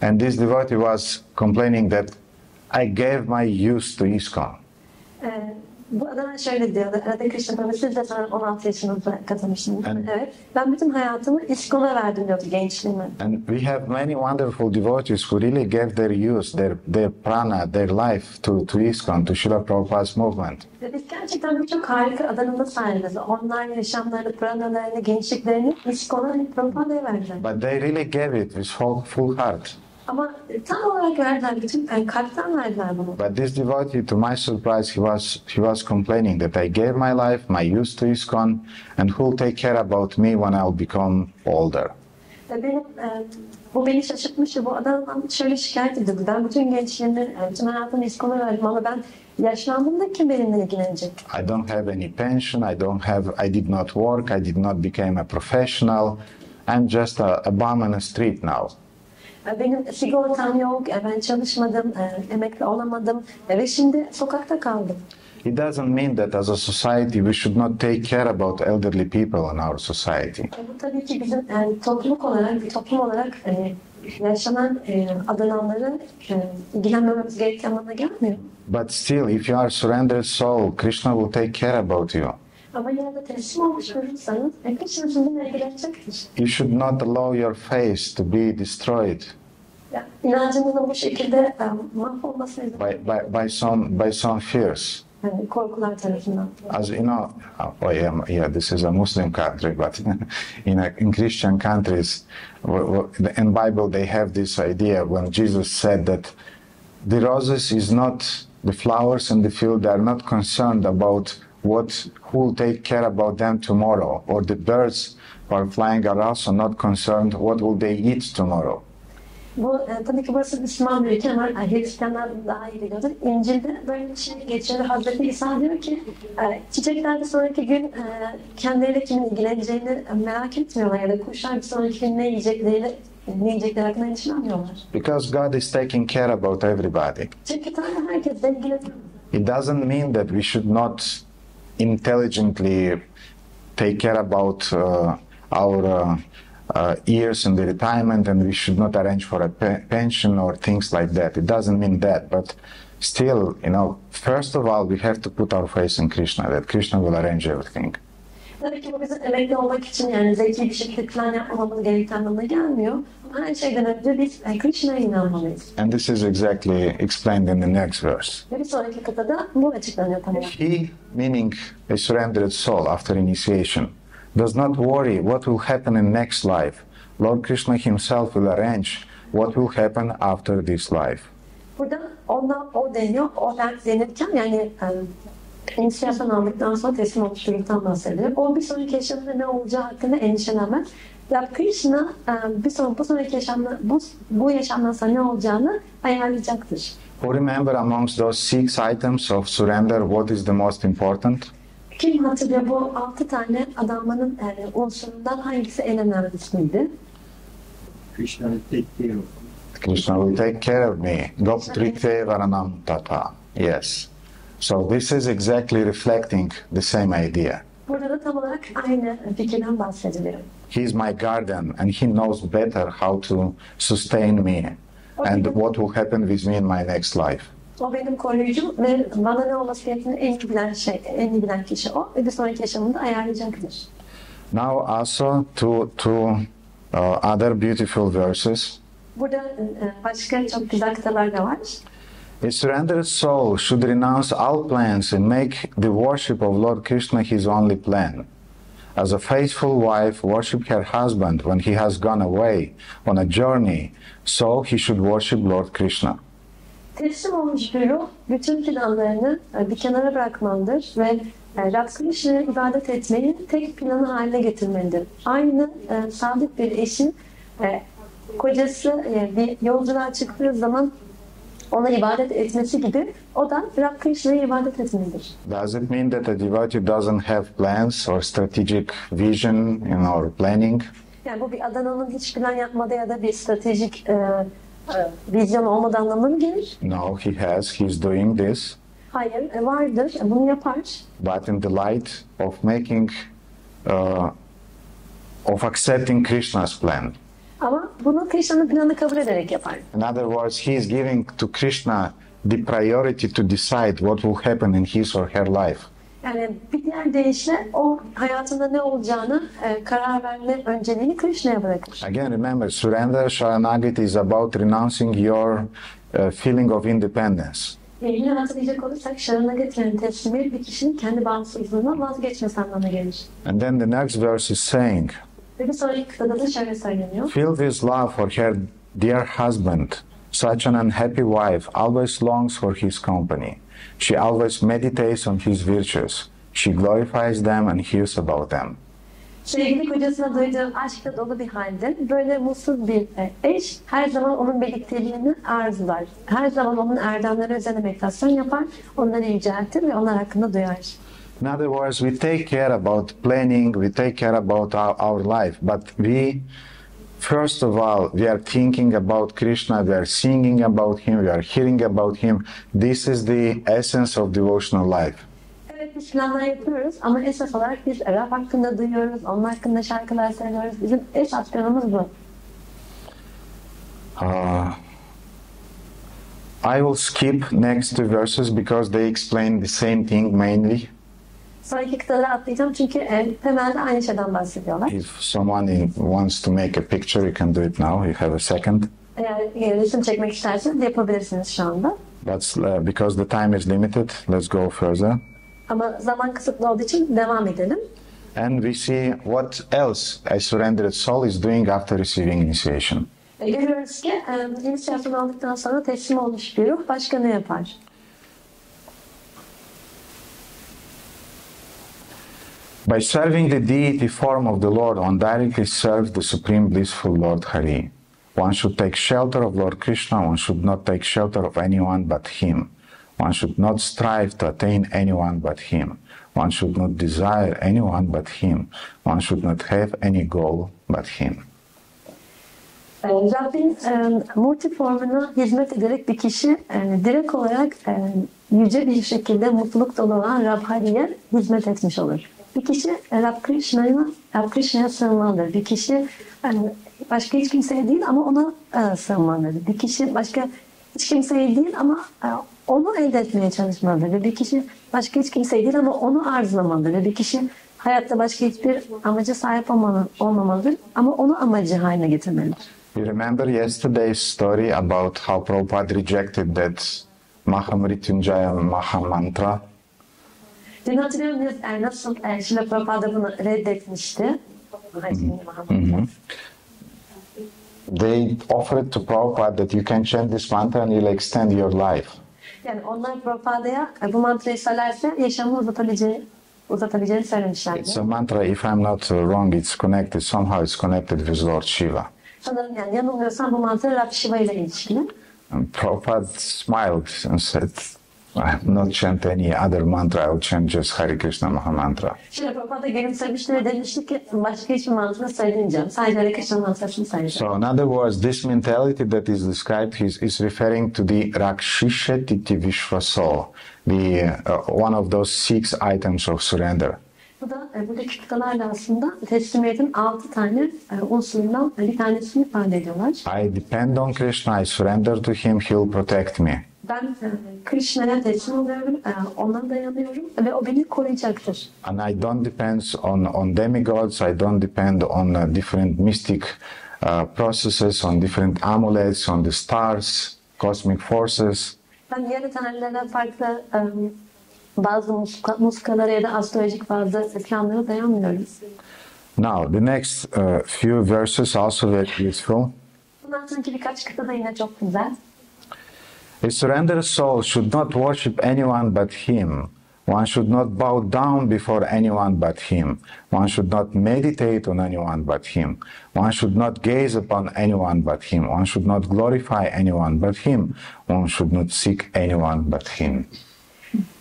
and this devotee was complaining that I gave my youth to ISKCON. Bu adana şöyle diyor, Radha Krishna Prabhu, siz de sanırım 16 yaşınızda katılmışsınız. Evet, ben bütün hayatımı ISKCON'a verdim diyordu, gençliğimi. And we have many wonderful devotees who really gave their youth, their prana, their life to ISKCON, to Srila Prabhupada's movement. Ve biz gerçekten birçok harika adanana sahibiz. Onlar yaşamlarını, pranalarını, gençliklerini ISKCON'a, Prabhupa'ya verdiler. But they really gave it with full heart. Ama tam olarak verdiler, bütün kalpten verdiler bunu. But this devotee, to my surprise, he was complaining that I gave my life, my youth to ISKCON, and who'll take care about me when I'll become older. Bu beni şaşırtmış ve bu adamdan şöyle şikayet ediyordu. Ben bütün gençliğimi, bütün hayatımı ISKCON'a verdim ama ben yaşlandığımda kim benimle ilgilenecek? I don't have any pension, I did not work, I did not become a professional. I'm just a bum on the street now. Benim sigortam yok, ben çalışmadım, emekli olamadım ve şimdi sokakta kaldım. It doesn't mean that as a society we should not take care about elderly people in our society. Bu tabii ki bizim toplum olarak yaşanan adananları ilgilenmememiz gerektiği anlamına gelmiyor. But still, if you are a surrendered soul, Krishna will take care about you. Ama yine de teslim olmuş olursanız, Krishna sizinle ilgilenecektir. You should not allow your faith to be destroyed İnancınızın bu şekilde mahvolmasına izin by some fears. Yani korkular tarafından. As you know, yeah, this is a Muslim country, but in Christian countries, in Bible they have this idea when Jesus said that the roses is not the flowers in the field. They are not concerned about who will take care about them tomorrow, or the birds who are flying are also not concerned what will they eat tomorrow. Bu tabii ki burası Müslüman bir ülke ama Hristiyanlar daha iyi biliyordur. İncil'de böyle bir şey geçiyor. Hazreti İsa diyor ki çiçekler bir sonraki gün kendileriyle kimin ilgileneceğini merak etmiyorlar ya da kuşlar bir sonraki gün ne yiyecekleri hakkında endişelenmiyorlar. Because God is taking care about everybody. Çünkü Tanrı herkesle ilgileniyor. It doesn't mean that we should not intelligently take care about our years in the retirement, and we should not arrange for a pension or things like that. It doesn't mean that, but still, first of all, we have to put our faith in Krishna, that Krishna will arrange everything. Tabii ki bu bizim emekli olmak için yani zeki bir şekilde plan yapmamamız gerektiği anlamına gelmiyor. Ama her şeyden önce biz Krishna'ya inanmalıyız. And this is exactly explained in the next verse. Ve bir sonraki kıtada bu açıklanıyor tamamen. He, meaning a surrendered soul after initiation, does not worry what will happen in next life Lord Krishna himself will arrange what will happen after this life. Burada o deniyor, o denirken yani inisiyasyon aldıktan sonra teslim oluşturuluktan bahsediyor. O bir sonraki yaşamda ne olacağı hakkında endişelenmez. Ya Krishna bu sonraki yaşamda bu yaşamdan sonra ne olacağını ayarlayacaktır. Who remember amongst those 6 items of surrender what is the most important? Kim hatırlıyor bu 6 tane adanmanın unsurundan hangisi en önemlisiydi? Krishna will take care of you. Krishna will take care of me. Goptrite varanam tata. Yes. So this is exactly reflecting the same idea. Burada da tam olarak aynı fikirden bahsediliyor. He is my guardian and he knows better how to sustain me and what will happen with me in my next life. O benim koruyucum ve bana ne olması gerektiğini en iyi bilen kişi o ve bir sonraki yaşamında ayarlayacaktır. Now also two other beautiful verses. Burada başka çok güzel kıtalar da var. A surrendered soul should renounce all plans and make the worship of Lord Krishna his only plan. As a faithful wife worship her husband when he has gone away on a journey, so he should worship Lord Krishna. Teslim olmuş bir ruh bütün planlarını bir kenara bırakmalıdır ve Radha Krishna'ya ibadet etmeyi tek planı haline getirmelidir. Aynı sadık bir eşin kocası bir yolculuğa çıktığı zaman ona ibadet etmesi gibi o da Radha Krishna'ya ibadet etmelidir. Does it mean that a devotee doesn't have plans or strategic vision or planning? Yani bu bir adananın hiç plan yapmadığı ya da bir stratejik vizyon olmadığı anlamına mı gelir? No, he has. He's doing this. Hayır, vardır. Bunu yapar. But in the light of making, of accepting Krishna's plan. Ama bunu Krishna'nın planını kabul ederek yapar. In other words, he is giving to Krishna the priority to decide what will happen in his or her life. Yani bir diğer deyişle o hayatında ne olacağını karar verme önceliğini Krishna'ya bırakır. Again, remember, surrender Sharanagati is about renouncing your feeling of independence. Yine hatırlayacak olursak Sharanagati'nin teslimiyet bir kişinin kendi bağımsızlığından vazgeçmesi anlamına gelir. And then the next verse is saying, Ve bir sonraki kıtada da şöyle söyleniyor. filled with love for her dear husband, such an unhappy wife always longs for his company. She always meditates on his virtues. She glorifies them and hears about them. Sevgili kocasına duyduğu aşkla dolu bir halde böyle mutsuz bir eş her zaman onun birlikteliğini arzular. Her zaman onun erdemleri üzerine meditasyon yapar, onları yüceltir ve onlar hakkında duyar. In other words, we take care about planning, we take care about our life, but first of all, we are thinking about Krishna, we are singing about him, we are hearing about him. This is the essence of devotional life. Evet, biz planlar yapıyoruz ama esas olarak biz Rab hakkında duyuyoruz, onun hakkında şarkılar söylüyoruz. Bizim esas planımız bu. I will skip next two verses because they explain the same thing mainly. Sonraki kıtaları atlayacağım çünkü temelde aynı şeyden bahsediyorlar. If someone wants to make a picture, you can do it now. You have a second. Eğer resim çekmek isterseniz yapabilirsiniz şu anda. But because the time is limited, let's go further. Ama zaman kısıtlı olduğu için devam edelim. And we see what else a surrendered soul is doing after receiving initiation. Görüyoruz ki inisiyasyon aldıktan sonra teslim olmuş bir ruh başka ne yapar? By serving the deity form of the Lord, one directly serves the supreme blissful Lord Hari. One should take shelter of Lord Krishna, one should not take shelter of anyone but him. One should not strive to attain anyone but him. One should not desire anyone but him. One should not have any goal but him. Rabbin multi formuna hizmet ederek bir kişi direkt olarak yüce bir şekilde mutluluk dolu olan Rab Hari'ye hizmet etmiş olur. Bir kişi Rab Krishna'ya sığınmalıdır. Bir kişi başka hiç kimseye değil ama ona sığınmalıdır. Bir kişi başka hiç kimseye değil ama onu elde etmeye çalışmalıdır. Ve bir kişi başka hiç kimseye değil ama onu arzulamalıdır. Ve bir kişi hayatta başka hiçbir amaca sahip olmamalıdır ama onu amacı haline getirmelidir. You remember yesterday's story about how Prabhupada rejected that Mahamrityunjaya Mahamantra? Dün hatırlıyor musunuz nasıl Şrila Prabhupada bunu reddetmişti? they offered to Prabhupada that you can chant this mantra and you'll extend your life. Yani onlar Prabhupa'ya bu mantrayı söylerse yaşamını uzatabileceğini söylemişlerdi. It's a mantra, if I'm not wrong, it's connected, somehow it's connected with Lord Shiva. Sanırım yani yanılmıyorsam bu mantra Lord Shiva ile ilişkili. And Prabhupada smiled and said, I have not chanted any other mantra, I will chant just Hare Krishna Maha Mantra. Şimdi Prabhupada gülümsemişti ve demişti ki başka hiçbir mantra söylemeyeceğim. Sadece Hare Krishna mantrasını söyleyeceğim. So in other words, this mentality that is described is referring to the Rakshisha Titi Vishvaso, one of those 6 items of surrender. Bu da buradaki kıtalarla aslında teslimiyetin 6 tane unsurundan bir tanesini ifade ediyorlar. I depend on Krishna, I surrender to him, he'll protect me. Ben Krishna'ya teslim oluyorum, ona dayanıyorum ve o beni koruyacaktır. And I don't depend on demigods, I don't depend on different mystic processes, on different amulets, on the stars, cosmic forces. Ben diğer tanrılara farklı bazı muskalara ya da astrolojik bazı planlara dayanmıyorum. Now, the next few verses also very useful. Bundan sonraki birkaç kıta da yine çok güzel. A surrendered soul should not worship anyone but him. One should not bow down before anyone but him. One should not meditate on anyone but him. One should not gaze upon anyone but him. One should not glorify anyone but him. One should not seek anyone but him.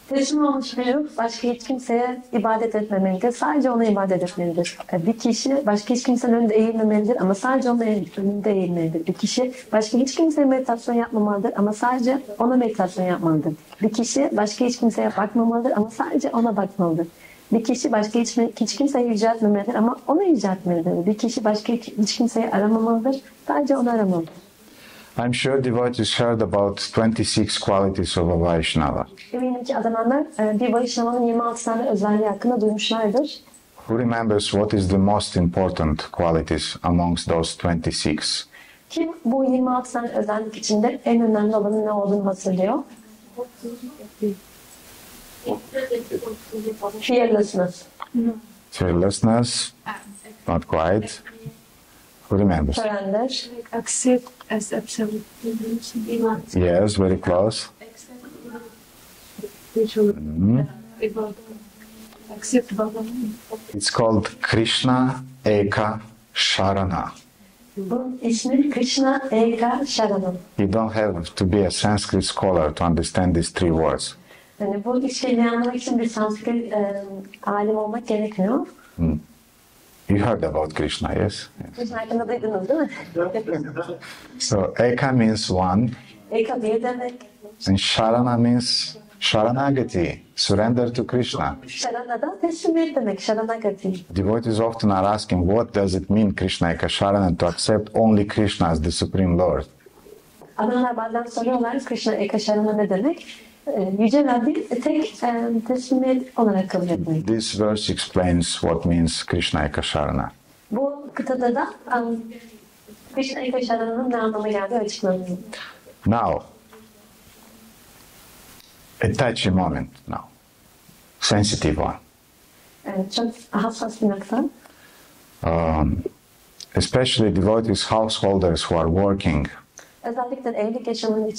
Teslim olmuş bir ruh başka hiç kimseye ibadet etmemelidir. Sadece ona ibadet etmelidir. Bir kişi başka hiç kimsenin önünde eğilmemelidir ama sadece onun önünde eğilmelidir. Bir kişi başka hiç kimseye meditasyon yapmamalıdır ama sadece ona meditasyon yapmalıdır. Bir kişi başka hiç kimseye bakmamalıdır ama sadece ona bakmalıdır. Bir kişi başka hiç kimseyi yüceltmemelidir ama onu yüceltmelidir. Bir kişi başka hiç kimseyi aramamalıdır, sadece onu aramalıdır. I'm sure devotees heard about 26 qualities of a Vaishnava. Eminim ki adananlar bir Vaishnava'nın 26 tane özelliği hakkında duymuşlardır. Who remembers what is the most important qualities amongst those 26? Kim bu 26 tane özellik içinde en önemli olanın ne olduğunu hatırlıyor? Fearlessness. Fearlessness? Not quite. Who remembers? Surrender. Accept as absolute. Yes, very close. Accept Baba. It's called Krishna Eka Sharana. Bunun ismi Krishna Eka Sharanam. You don't have to be a Sanskrit scholar to understand these 3 words. Yani bu üç kelimeyi anlamak için bir Sanskrit alim olmak gerekmiyor. You heard about Krishna, yes? Krishna hakkında duydunuz değil mi? So Eka means one, Eka bir demek. and Sharana means Sharanagati, surrender to Krishna. Sharana da teslimiyet demek. Sharanagati. Devotees often are asking, what does it mean, Krishna Eka Sharana, to accept only Krishna as the Supreme Lord? Adamlar bazen soruyorlar Krishna Eka Sharana ne demek? Yüce Rabbi tek teslimiyet olarak kabul etmek. This verse explains what means Krishna Eka Sharana. Bu kıtada da Krishna Eka Sharana'nın ne anlama geldiği açıklanıyor. Now, a touchy moment now, sensitive one. Çok hassas bir nokta. Especially devotees, householders who are working. Özellikle evlilik yaşamının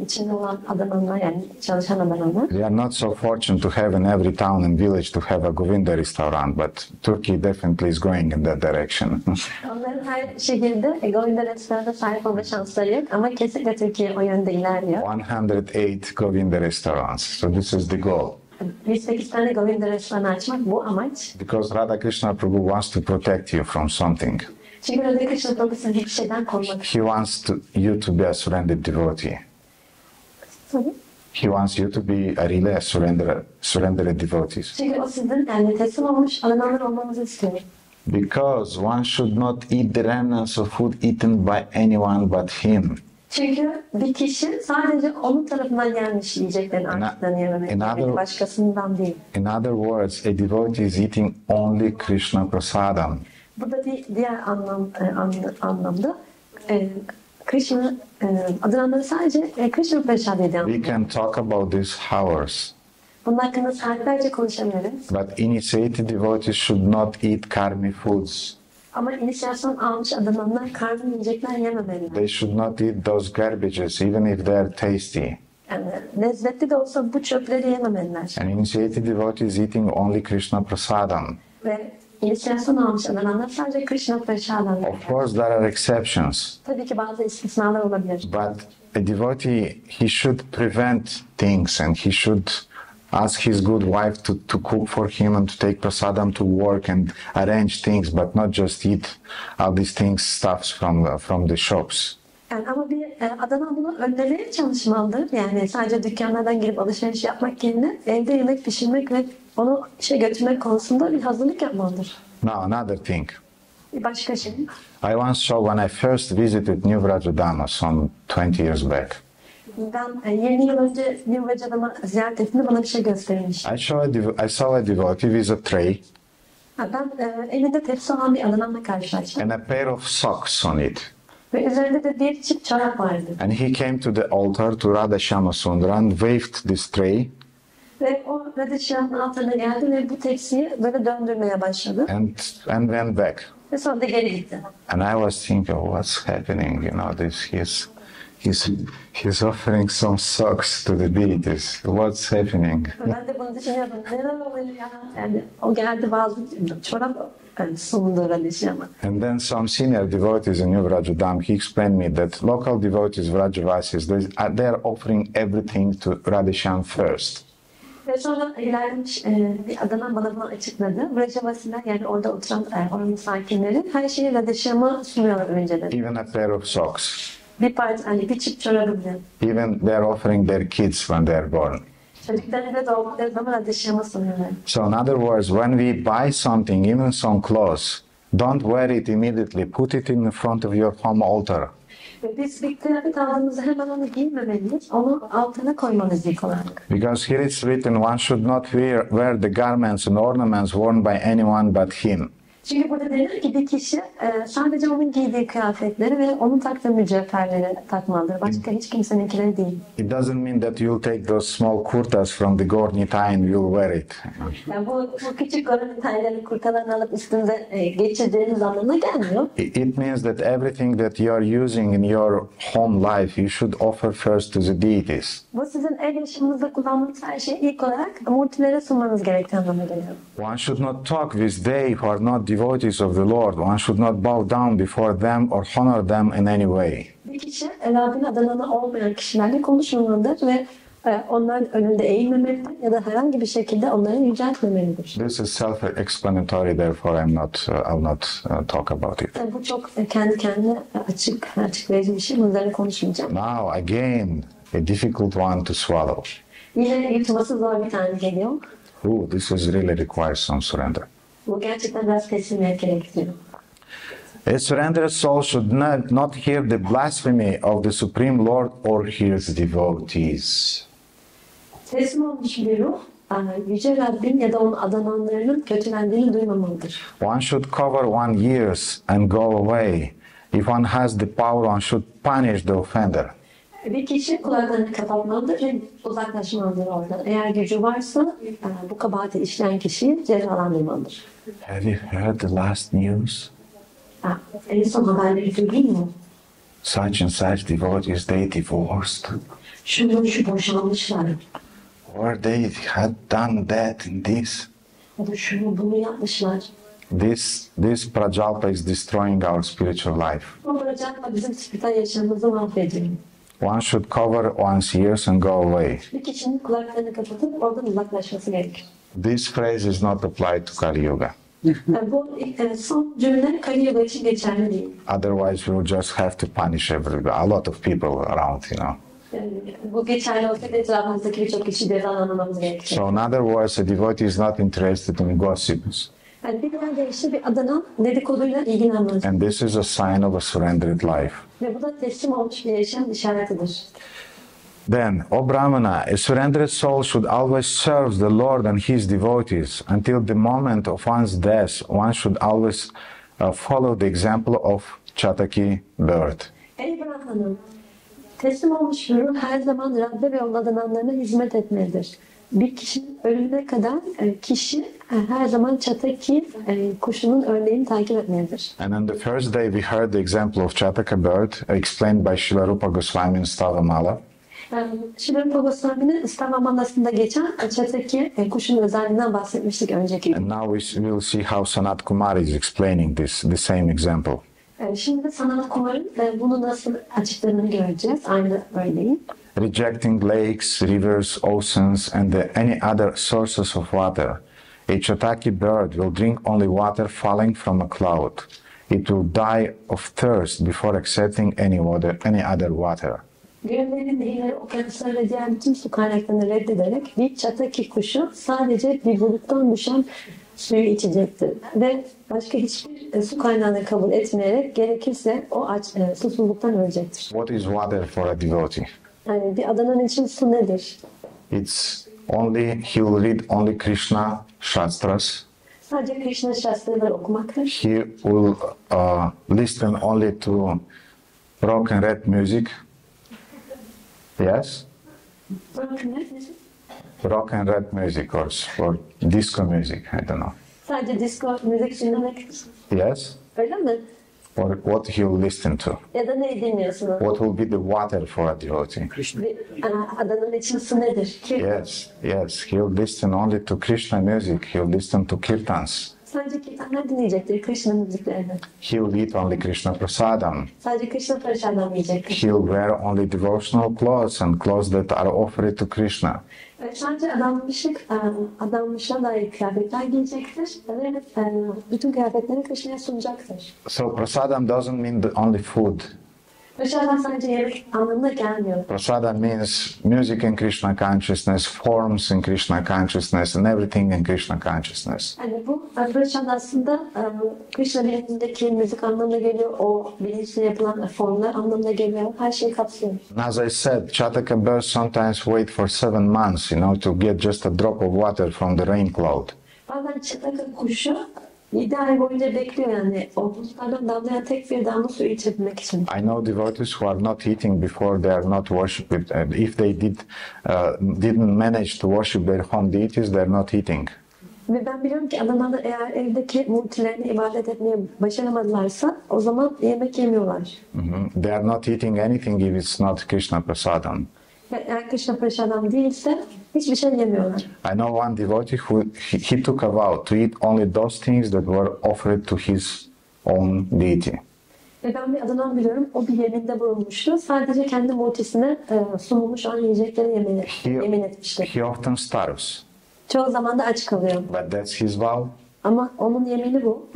içinde olan adamlar, yani çalışan adamlar. They are not so fortunate to have in every town and village to have a Govinda restaurant, but Turkey definitely is going in that direction. Onların her şehirde Govinda restorana sahip olma şansları yok ama kesinlikle Türkiye o yönde ilerliyor. 108 Govinda restaurants, so this is the goal. 108 tane Govinda restoranı açmak bu amaç. Because Radha Krishna Prabhu wants to protect you from something. Çünkü Radha Krishna Prabhu sizi bir şeyden korumak He wants you to be a surrendered devotee. istiyor. He wants you to be a really surrendered devotees. Çünkü o sizin yani teslim olmuş alanlar olmanızı istiyor. Because one should not eat the remnants of food eaten by anyone but him. Çünkü bir kişi sadece onun tarafından gelmiş yiyeceklerin artıklarını yememek, başkasından değil. In other words, a devotee is eating only Krishna prasadam. Burada bir diğer anlamda Krishna adınanları sadece Krishna prasad ediyor. We can talk about this hours. Bunun hakkında saatlerce konuşabiliriz. But initiated devotees should not eat karmi foods. Ama inisiyasyon almış adananlar karnını yiyecekler yememeliler. They should not eat those garbages even if they are tasty. Yani lezzetli de olsa bu çöpleri yememeliler. An initiated devotee is eating only Krishna prasadam. Ve inisiyasyon almış adananlar sadece Krishna prasadam yer. Of course, there are exceptions, Tabii ki bazı istisnalar olabilir. but a devotee, he should prevent things and he should ask his good wife to cook for him and to take prasadam to work and arrange things, but not just eat all these things, stuffs from the shops. Yani ama bir adanan bunu önlemeye çalışmalıdır. Yani sadece dükkanlardan girip alışveriş yapmak yerine evde yemek pişirmek ve onu işe götürmek konusunda bir hazırlık yapmalıdır. Now, another thing. Bir başka şey. I once saw when I first visited New Vrajadama some 20 years back. Ben 20 yıl önce New Vrajadam'ı ziyaret ettiğimde bana bir şey gösterilmiş. I saw a devotee with a tray Ben elinde tepsi olan bir adananla karşılaştım. and a pair of socks on it. Ve üzerinde de bir çift çorap vardı. And he came to the altar to Radha Sundara and waved this tray Ve o Radha altına geldi ve bu tepsiyi böyle döndürmeye başladı. and went back. Ve sonra da geri gitti. And I was thinking, oh, what's happening? You know, he's offering some socks to the deities. What's happening? Ben de bunu düşünüyordum. Neler oluyor ya? Yani o geldi bazı çorap sundu Radha. And then some senior devotees in New Vrajadam, he explained me that local devotees, Vrajavasis, they are offering everything to Radhashyam first. Ve sonra ilerlemiş bir adanan bana bunu açıkladı. Vrajavasiler yani orada oturan oranın sakinleri her şeyi Radhashyam'a sunuyorlar önceden. Even a pair of socks. Bir parça, hani bir çift çorabı bile. Even they are offering their kids when they are born. Çocuklarını da doğdukları zaman Radhashyam'a sunuyorlar. So in other words, when we buy something, even some clothes, don't wear it immediately. Put it in front of your home altar. Ve biz bir kıyafet aldığımızda hemen onu giymemeliyiz. Onu altına koymalıyız ilk olarak. Because here it's written, one should not wear the garments and ornaments worn by anyone but him. Çünkü burada denir ki bir kişi sadece onun giydiği kıyafetleri ve onun taktığı mücevherleri takmalıdır. Başka hiç kimseninkileri değil. It doesn't mean that you'll take those small kurtas from the Gornita and you'll wear it. Yani bu küçük Goranga kurtalarını alıp üstünüze geçirdiğiniz anlamına gelmiyor. It means that everything that you are using in your home life, you should offer first to the deities. Bu sizin ev yaşamınızda kullandığınız her şeyi ilk olarak murtilere sunmanız gerektiği anlamına geliyor. One should not talk with they who are not devotees of the Lord. One should not bow down before them or honor them in any way. Bir kişi Rabbin adananı olmayan kişilerle konuşmamalıdır ve onların önünde eğilmemelidir ya da herhangi bir şekilde onları yüceltmemelidir. This is self-explanatory, therefore I will not talk about it. Bu çok kendi kendine açıklayıcı bir şey. Bunun üzerine konuşmayacağım. Now again, a difficult one to swallow. Yine yutması zor bir tane geliyor. Ooh, this is really requires some surrender. Bu gerçekten biraz teslimiyet gerektiriyor. A surrendered soul should not hear the blasphemy of the Supreme Lord or his devotees. Teslim olmuş bir ruh, Yüce Rabbin ya da onun adananlarının kötülendiğini duymamalıdır. One should cover one's ears and go away. If one has the power, one should punish the offender. Bir kişi kulaklarını kapatmalıdır ve uzaklaşmalıdır oradan. Eğer gücü varsa bu kabahati işleyen kişiyi cezalandırmalıdır. Have you heard the last news? En son haberleri duydun mu? Such and such devotees, they divorced. Şu boşanmışlar. Or they had done that and this. Ya da bunu yapmışlar. This Prajalpa is destroying our spiritual life. Bu Prajalpa bizim spiritüel yaşamımızı mahvediyor. One should cover one's ears and go away. Bir kişinin kulaklarını kapatıp oradan uzaklaşması gerekir. This phrase is not applied to Kali Yuga. Bu son cümle Kali Yuga için geçerli değil. Otherwise, we will just have to punish a lot of people around, you know. Bu geçerli olsa da etrafımızdaki birçok kişi cezalandırmamız gerekir. So in other words, a devotee is not interested in gossips. Yani bir diğer deyişle bir adanan dedikoduyla ilgilenmez. And this is a sign of a surrendered life. Ve bu da teslim olmuş bir yaşam işaretidir. Then, O Brahmana, a surrendered soul should always serve the Lord and his devotees. Until the moment of one's death, one should always follow the example of Chataki bird. Ey Brahmanım, teslim olmuş bir ruh her zaman Rabbe ve onun adananlarına hizmet etmelidir. Bir kişinin ölümüne kadar kişi her zaman çataki kuşunun örneğini takip etmelidir. And on the first day we heard the example of Chataka bird explained by Srila Rupa Goswami in Stavamala. Srila Rupa Goswami'nin Stavamalası'nda geçen çataki kuşun özelliğinden bahsetmiştik önceki. And now we will see how Sanat Kumar is explaining the same example. Şimdi de Sanat Kumar'ın bunu nasıl açıkladığını göreceğiz. Aynı örneği. Rejecting lakes, rivers, oceans, and any other sources of water. A Chataki bird will drink only water falling from a cloud. It will die of thirst before accepting any other water. Göllerin, nehirleri, okyanusları ve diğer bütün su kaynaklarını reddederek bir çataki kuşu sadece bir buluttan düşen suyu içecektir. Ve başka hiçbir su kaynağını kabul etmeyerek gerekirse o susuzluktan ölecektir. What is water for a devotee? Yani bir adanın için su nedir? It's only, he will read only Krishna Shastras. Sadece Krishna Shastraları okumaktır. He will listen only to rock and rap music. Yes? Rock and rap music or disco music, I don't know. Sadece disco müzik dinlemek. Yes? Öyle mi? Or what he will listen to. Ya da ne dinliyorsunuz? What will be the water for a devotee? Adanın için su nedir? Yes, yes. He will listen only to Krishna music. He will listen to kirtans. Sadece kirtanlar dinleyecektir, Krishna müziklerini. He will eat only Krishna prasadam. Sadece Krishna prasadam yiyecektir. He will wear only devotional clothes and clothes that are offered to Krishna. Sadece adanmışa dair kıyafetler giyecektir ve bütün kıyafetleri Krishna'ya sunacaktır. So prasadam doesn't mean only food. Prasadam sadece yemek anlamına gelmiyor. Prasadam means music in Krishna consciousness, forms in Krishna consciousness, and everything in Krishna consciousness. Yani bu prasad aslında Krishna bilincindeki müzik anlamına geliyor, o bilinçle yapılan formlar anlamına geliyor, her şeyi kapsıyor. As I said, Chataka birds sometimes wait for 7 months, to get just a drop of water from the rain cloud. Bazen çataka kuşu 7 ay boyunca bekliyor yani o bulutlardan damlayan tek bir damla suyu içebilmek için. I know devotees who are not eating before they are not worshiped. If they didn't manage to worship their home deities, they are not eating. Ve ben biliyorum ki adamlar eğer evdeki multilerine ibadet etmeye başaramadılarsa o zaman yemek yemiyorlar. They are not eating anything if it's not Krishna prasadam. Eğer Krishna prasadam değilse hiçbir şey yemiyorlar. I know one devotee who he took a vow to eat only those things that were offered to his own deity. Ve ben bir adamdan biliyorum, o bir yeminde bulunmuştu. Sadece kendi multisine sunulmuş olan yiyecekleri yemin etmişti. He often starves. Çoğu zaman da aç kalıyor. But that's his vow. Ama onun yemini bu.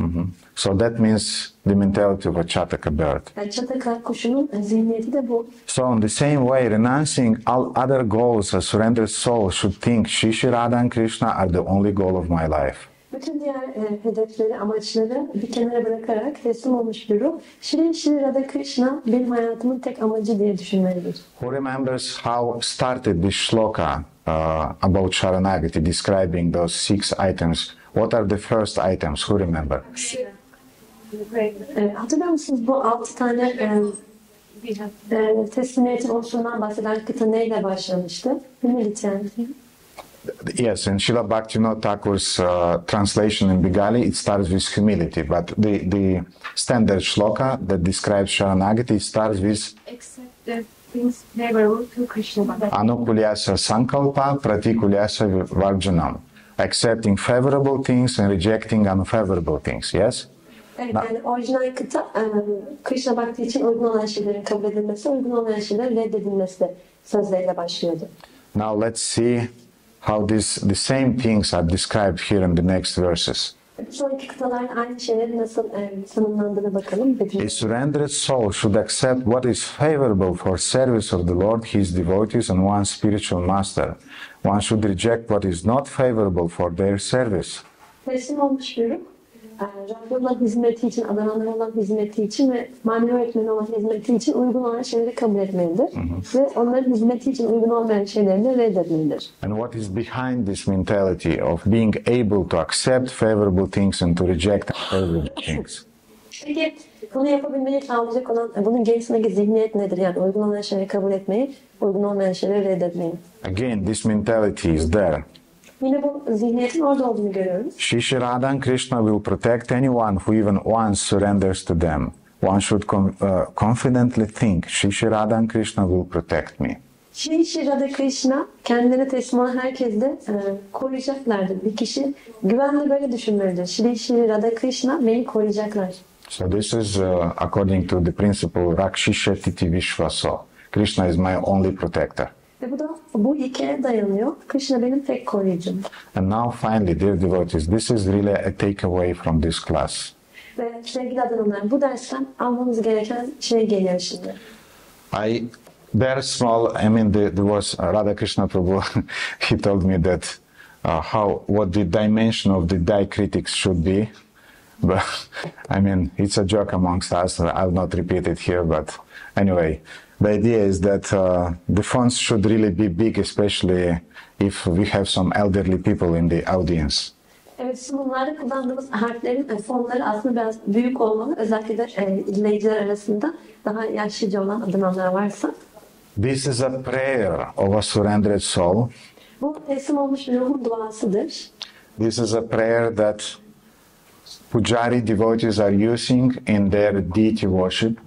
So that means the mentality of a Chataka bird. Yani çataka kuşunun zihniyeti de bu. So in the same way, renouncing all other goals, a surrendered soul should think Shri Radha and Krishna are the only goal of my life. Bütün diğer hedefleri, amaçları bir kenara bırakarak teslim olmuş bir ruh, Shri Radha Krishna benim hayatımın tek amacı diye düşünmelidir. Who remembers how started this shloka about Sharanagati, describing those 6 items? What are the first items? Who remember? Hatırlıyor musunuz bu 6 tane teslimiyetin oluşumundan bahseden kıta neyle başlamıştı? Humility. Yes, in Srila Bhaktivinoda Thakur's translation in Bengali, it starts with humility, but the standard shloka that describes Sharanagati starts with Accept the things favorable to Krishna. Anukulyasa Sankalpa Pratikulyasa Varjanam, accepting favorable things and rejecting unfavorable things, yes? Evet, yani orijinal kıta Krishna Bhakti için uygun olan şeylerin kabul edilmesi, uygun olmayan şeylerin reddedilmesi sözleriyle başlıyordu. Now let's see how the same things are described here in the next verses. Sonraki kıtaların aynı şeyleri nasıl tanımlandığına bakalım. A surrendered soul should accept what is favorable for service of the Lord, his devotees, and one's spiritual master. One should reject what is not favorable for their service. Teslim olmuş bir ruh, Rabbe olan hizmeti için, adananlara olan hizmeti için ve manevi öğretmeni olan hizmeti için uygun olan şeyleri kabul etmelidir. Ve onların hizmeti için uygun olmayan şeyleri de reddetmelidir. And what is behind this mentality of being able to accept favorable things and to reject unfavorable things? Peki bunu yapabilmeyi sağlayacak olan, bunun gerisindeki zihniyet nedir? Yani uygun olan şeyleri kabul etmeyi, uygun olmayan şeyleri reddetmeyi. Again, this mentality is there. Yine bu zihniyetin orada olduğunu görüyoruz. Shri Shri Radha and Krishna will protect anyone who even once surrenders to them. One should confidently think, Shri Shri Radha and Krishna will protect me. Shri Shri Radha Krishna kendine teslim olan herkes de koruyacaklardır. Bir kişi güvenle böyle düşünmelidir. Shri Shri Radha Krishna beni koruyacaklar. So this is according to the principle Rakshisha Titi Vishvaso. Krishna is my only protector. Ve bu da bu ilkeye dayanıyor. Krishna benim tek koruyucum. And now finally, dear devotees, this is really a takeaway from this class. Ve sevgili adanımlar, bu dersten almamız gereken şey geliyor şimdi. There was Radha Krishna Prabhu, he told me that what the dimension of the diacritics should be. But I mean, it's a joke amongst us. I'll not repeat it here, but anyway, the idea is that the fonts should really be big, especially if we have some elderly people in the audience. Evet, sunumlarda kullandığımız harflerin fonları aslında biraz büyük olmalı. Özellikle de izleyiciler arasında daha yaşlıca olan adınanlar varsa. This is a prayer of a surrendered soul. Bu teslim olmuş bir ruhun duasıdır. This is a prayer that Pujari devotees are using in their deity worship.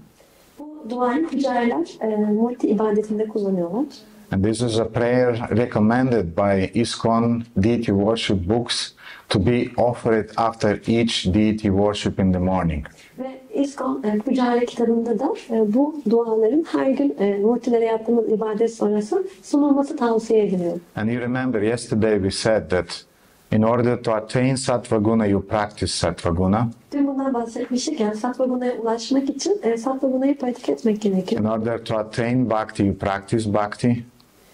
Bu duayı pucariler multi ibadetinde kullanıyorlar. And this is a prayer recommended by ISKCON deity worship books to be offered after each deity worship in the morning. Ve İSKCON Pucari kitabında da bu duaların her gün multilere yaptığımız ibadet sonrası sunulması tavsiye ediliyor. And you remember yesterday we said that in order to attain Sattva Guna, you practice Sattva Guna. Dün bundan bahsetmiştik, yani Sattva Guna'ya ulaşmak için Sattva Guna'yı pratik etmek gerekiyor. In order to attain Bhakti, you practice Bhakti.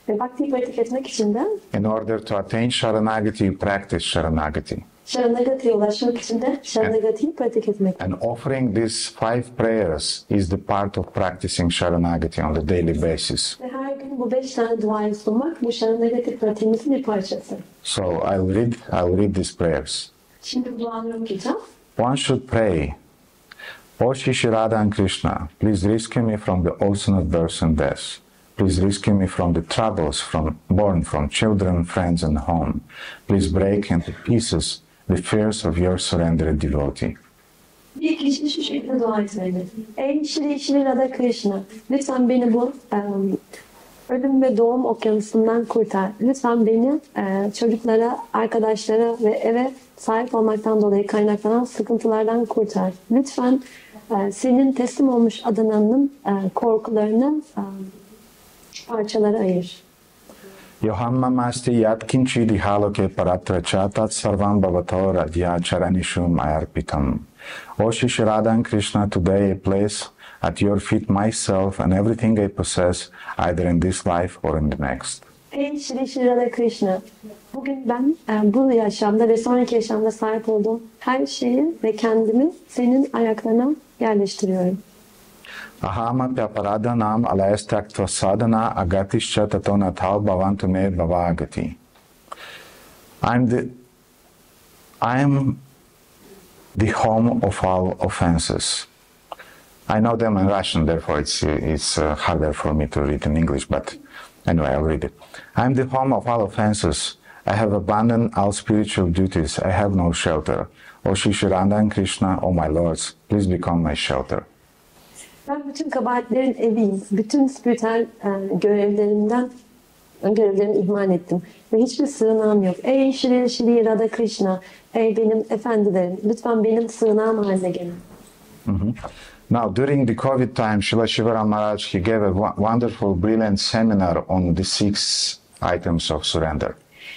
Ve Bhakti'yi pratik etmek için de In order to attain Sharanagati, you practice Sharanagati. Sharanagati'ye ulaşmak için de Sharanagati'yi pratik etmek. And offering these 5 prayers is the part of practicing Sharanagati on the daily basis. Ve her gün bu 5 tane duayı sunmak bu Sharanagati pratiğimizin bir parçası. So I'll read these prayers. Şimdi bu duaları okuyacağım. One should pray, O Shri Shri Radha and Krishna, please rescue me from the ocean of births and deaths. Please rescue me from the troubles born from children, friends, and home. Please break into pieces the fears of your surrendered devotee. Bir kişi şu şekilde dua etmeli. Ey Shri Shri Radha Krishna, lütfen beni bu ölüm ve doğum okyanusundan kurtar. Lütfen beni çocuklara, arkadaşlara ve eve sahip olmaktan dolayı kaynaklanan sıkıntılardan kurtar. Lütfen senin teslim olmuş adananın korkularını parçalara ayır. Yohammamasti yatkinchi dihaloke paratracha tat sarvam bhavato radhya charanishu mayarpitam. O Shri Shri Radha and Krishna, today I place at your feet myself and everything I possess, either in this life or in the next. Ey Shri Shri Radha Krishna, bugün ben bu yaşamda ve sonraki yaşamda sahip olduğum her şeyi ve kendimi senin ayaklarına yerleştiriyorum. Ahamapya paradanam alayastyaktva sadhana agatischa tatonathav bhavantu me bhavagati. I am the home of all offenses. I know them in Russian, therefore it's harder for me to read in English, but anyway, I'll read it. I am the home of all offenses. I have abandoned all spiritual duties. I have no shelter. O Shri Shri Radha and Krishna, O my lords, please become my shelter. Ben bütün kabahatlerin eviyim. Bütün spiritüel görevlerimi ihmal ettim. Ve hiçbir sığınağım yok. Ey Shri Shri Radha Krishna, ey benim efendilerim, lütfen benim sığınağım haline gelin. Now, during the COVID time, Srila Shivaram Maharaj, he gave a wonderful, brilliant seminar on the 6 items of surrender.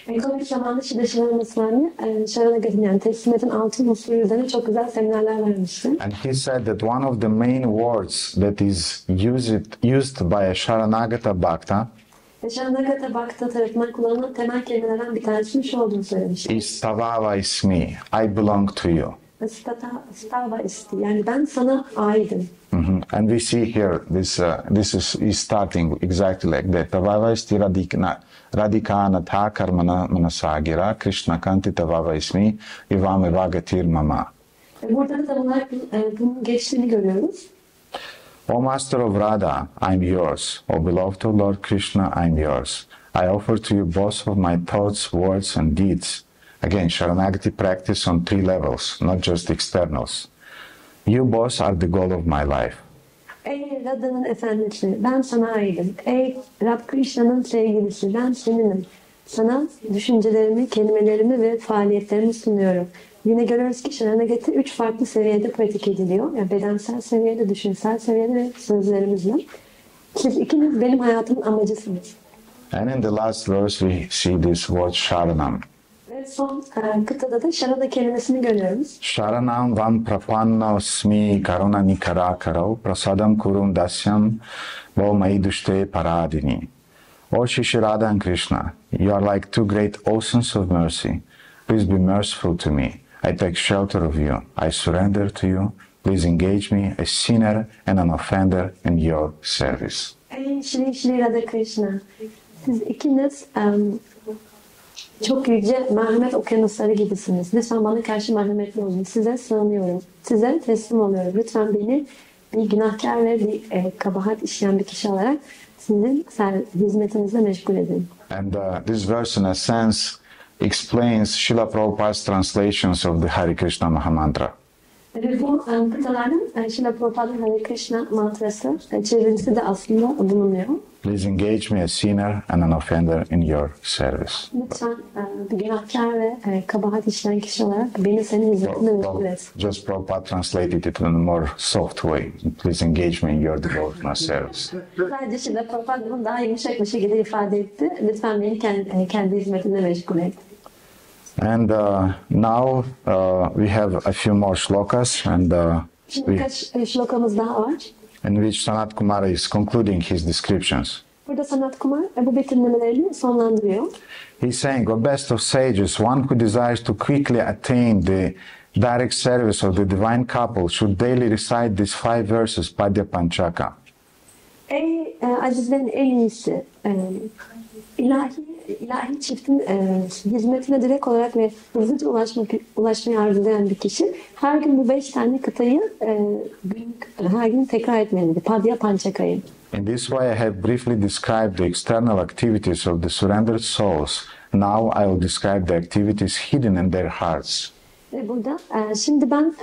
Covid zamanında Shivaram Swami, Sharanagati'nin yani teslimiyetin 6 unsuru üzerine çok güzel seminerler vermişti. And he said that one of the main words that is used by a Sharanagata Bhakta Sharanagata Bhakta tarafından kullanılan temel kelimelerden bir tanesinin şu olduğunu söylemişti. is Tavava ismi, I belong to you. Stava isti, yani ben sana aidim. And we see here, this is starting exactly like that. Tavava isti radikana tha karmana manasagira, Krishna kanti tavava ismi, ivame vagatir mama. Burada da tam olarak bunun geçtiğini görüyoruz. O Master of Radha, I'm yours. O beloved of Lord Krishna, I'm yours. I offer to you both of my thoughts, words, and deeds. Again, Sharanagati practice on 3 levels, not just externals. You both are the goal of my life. Ey Radha'nın efendisi, ben sana aidim. Ey Rab Krishna'nın sevgilisi, ben seninim. Sana düşüncelerimi, kelimelerimi ve faaliyetlerimi sunuyorum. Yine görüyoruz ki Sharanagati 3 farklı seviyede pratik ediliyor. Yani bedensel seviyede, düşünsel seviyede ve sözlerimizle. Siz ikiniz benim hayatımın amacısınız. And in the last verse we see this word Sharanam. Ve son kıtada da Sharana kelimesini görüyoruz. Sharanam vam prapannosmi karuna nikara karau prasadam kurum dasyam vo maiduşte paradini. O Shri Radha and Krishna, you are like 2 great oceans of mercy. Please be merciful to me. I take shelter of you. I surrender to you. Please engage me, a sinner and an offender, in your service. Ey Shri Radha Krishna, siz ikiniz çok yüce merhamet okyanusları gibisiniz. Lütfen bana karşı merhametli olun. Size sığınıyorum. Size teslim oluyorum. Lütfen beni bir günahkar ve bir kabahat işleyen bir kişi olarak sizin hizmetinizle meşgul edin. And this verse in a sense explains Srila Prabhupada's translations of the Hare Krishna Mahamantra. Ve bu kıtaların Srila Prabhupada'nın Hare Krishna mantrası çevirisi de aslında bulunuyor. Please engage me, a sinner and an offender, in your service. Lütfen bir günahkar ve kabahat işleyen kişi olarak beni senin hizmetinde meşgul et. Just Prabhupada translated it in a more soft way. Please engage me in your devotional service. Sadece Srila Prabhupada bunu daha yumuşak bir şekilde ifade etti. Lütfen beni kendi hizmetinde meşgul et. And now we have a few more shlokas, and Şimdi birkaç shlokamız daha var. in which Sanat Kumara is concluding his descriptions. Burada Sanat Kumar bu betimlemelerini sonlandırıyor. He's saying, O best of sages, one who desires to quickly attain the direct service of the divine couple should daily recite these 5 verses, Padya Panchaka. Ey azizlerin en iyisi, ilahi çiftin hizmetine direkt olarak ve hızlıca ulaşmayı arzulayan bir kişi her gün bu 5 tane kıtayı her gün tekrar etmelidir. Padya Panchaka'yı. In this way, I have briefly described the external activities of the surrendered souls. Now I will describe the activities hidden in their hearts. Ve burada şimdi ben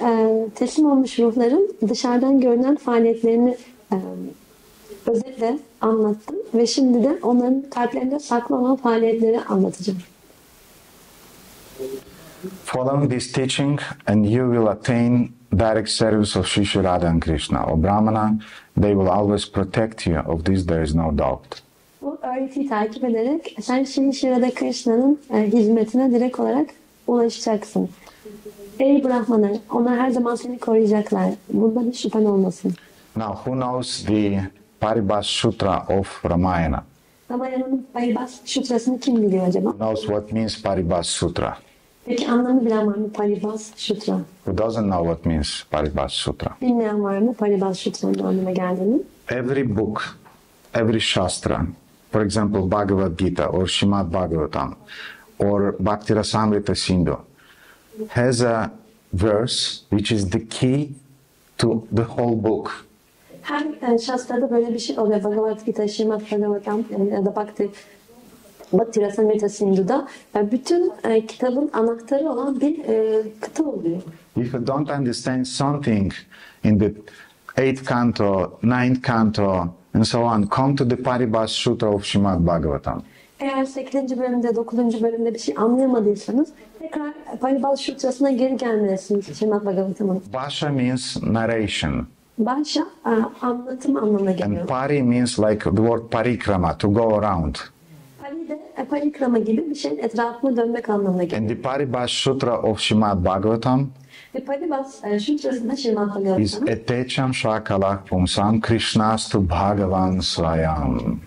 teslim olmuş ruhların dışarıdan görünen faaliyetlerini özetle anlattım ve şimdi de onların kalplerinde saklı olan faaliyetleri anlatacağım. Following this teaching, and you will attain direct service of Shri Radha and Krishna. O Brahmana, they will always protect you. Of this there is no doubt. Bu öğretiyi takip ederek sen Shri Radha Krishna'nın hizmetine direkt olarak ulaşacaksın. Ey Brahmana, onlar her zaman seni koruyacaklar. Bundan hiç şüphen olmasın. Now, who knows the Paribas Sutra of Ramayana? Ramayana'nın Paribas Sutrasını kim biliyor acaba? Knows what means Paribas Sutra? Peki anlamı bilen var mı Paribas Sutra? Who doesn't know what means Paribas Sutra? Bilmeyen var mı Paribas Sutra'nın anlamına geldiğini? Every book, every Shastra, for example, Bhagavad Gita or Srimad Bhagavatam or Bhakti Rasamrita Sindhu, has a verse which is the key to the whole book. Her Shastra'da böyle bir şey oluyor. Bhagavad Gita, Srimad Bhagavatam ya da Bhakti Rasamrita Sindhu'da bütün kitabın anahtarı olan bir kıta oluyor. If you don't understand something in the 8th canto, 9th canto, and so on, come to the Paribas Sutra of Srimad Bhagavatam. Eğer 8. bölümde, 9. bölümde bir şey anlayamadıysanız tekrar Paribas Sutrası'na geri gelmelisiniz Srimad Bhagavatam'ın. Basha means narration. Başa anlatım anlamına geliyor. And pari means like the word parikrama, to go around. Pari de parikrama gibi bir şeyin etrafına dönmek anlamına geliyor. And the Paribas Sutra of Srimad Bhagavatam Ve Paribas Sutrası'nda Srimad is Bhagavatam etecham shakala pumsam Krishnastu Bhagavan Swayam.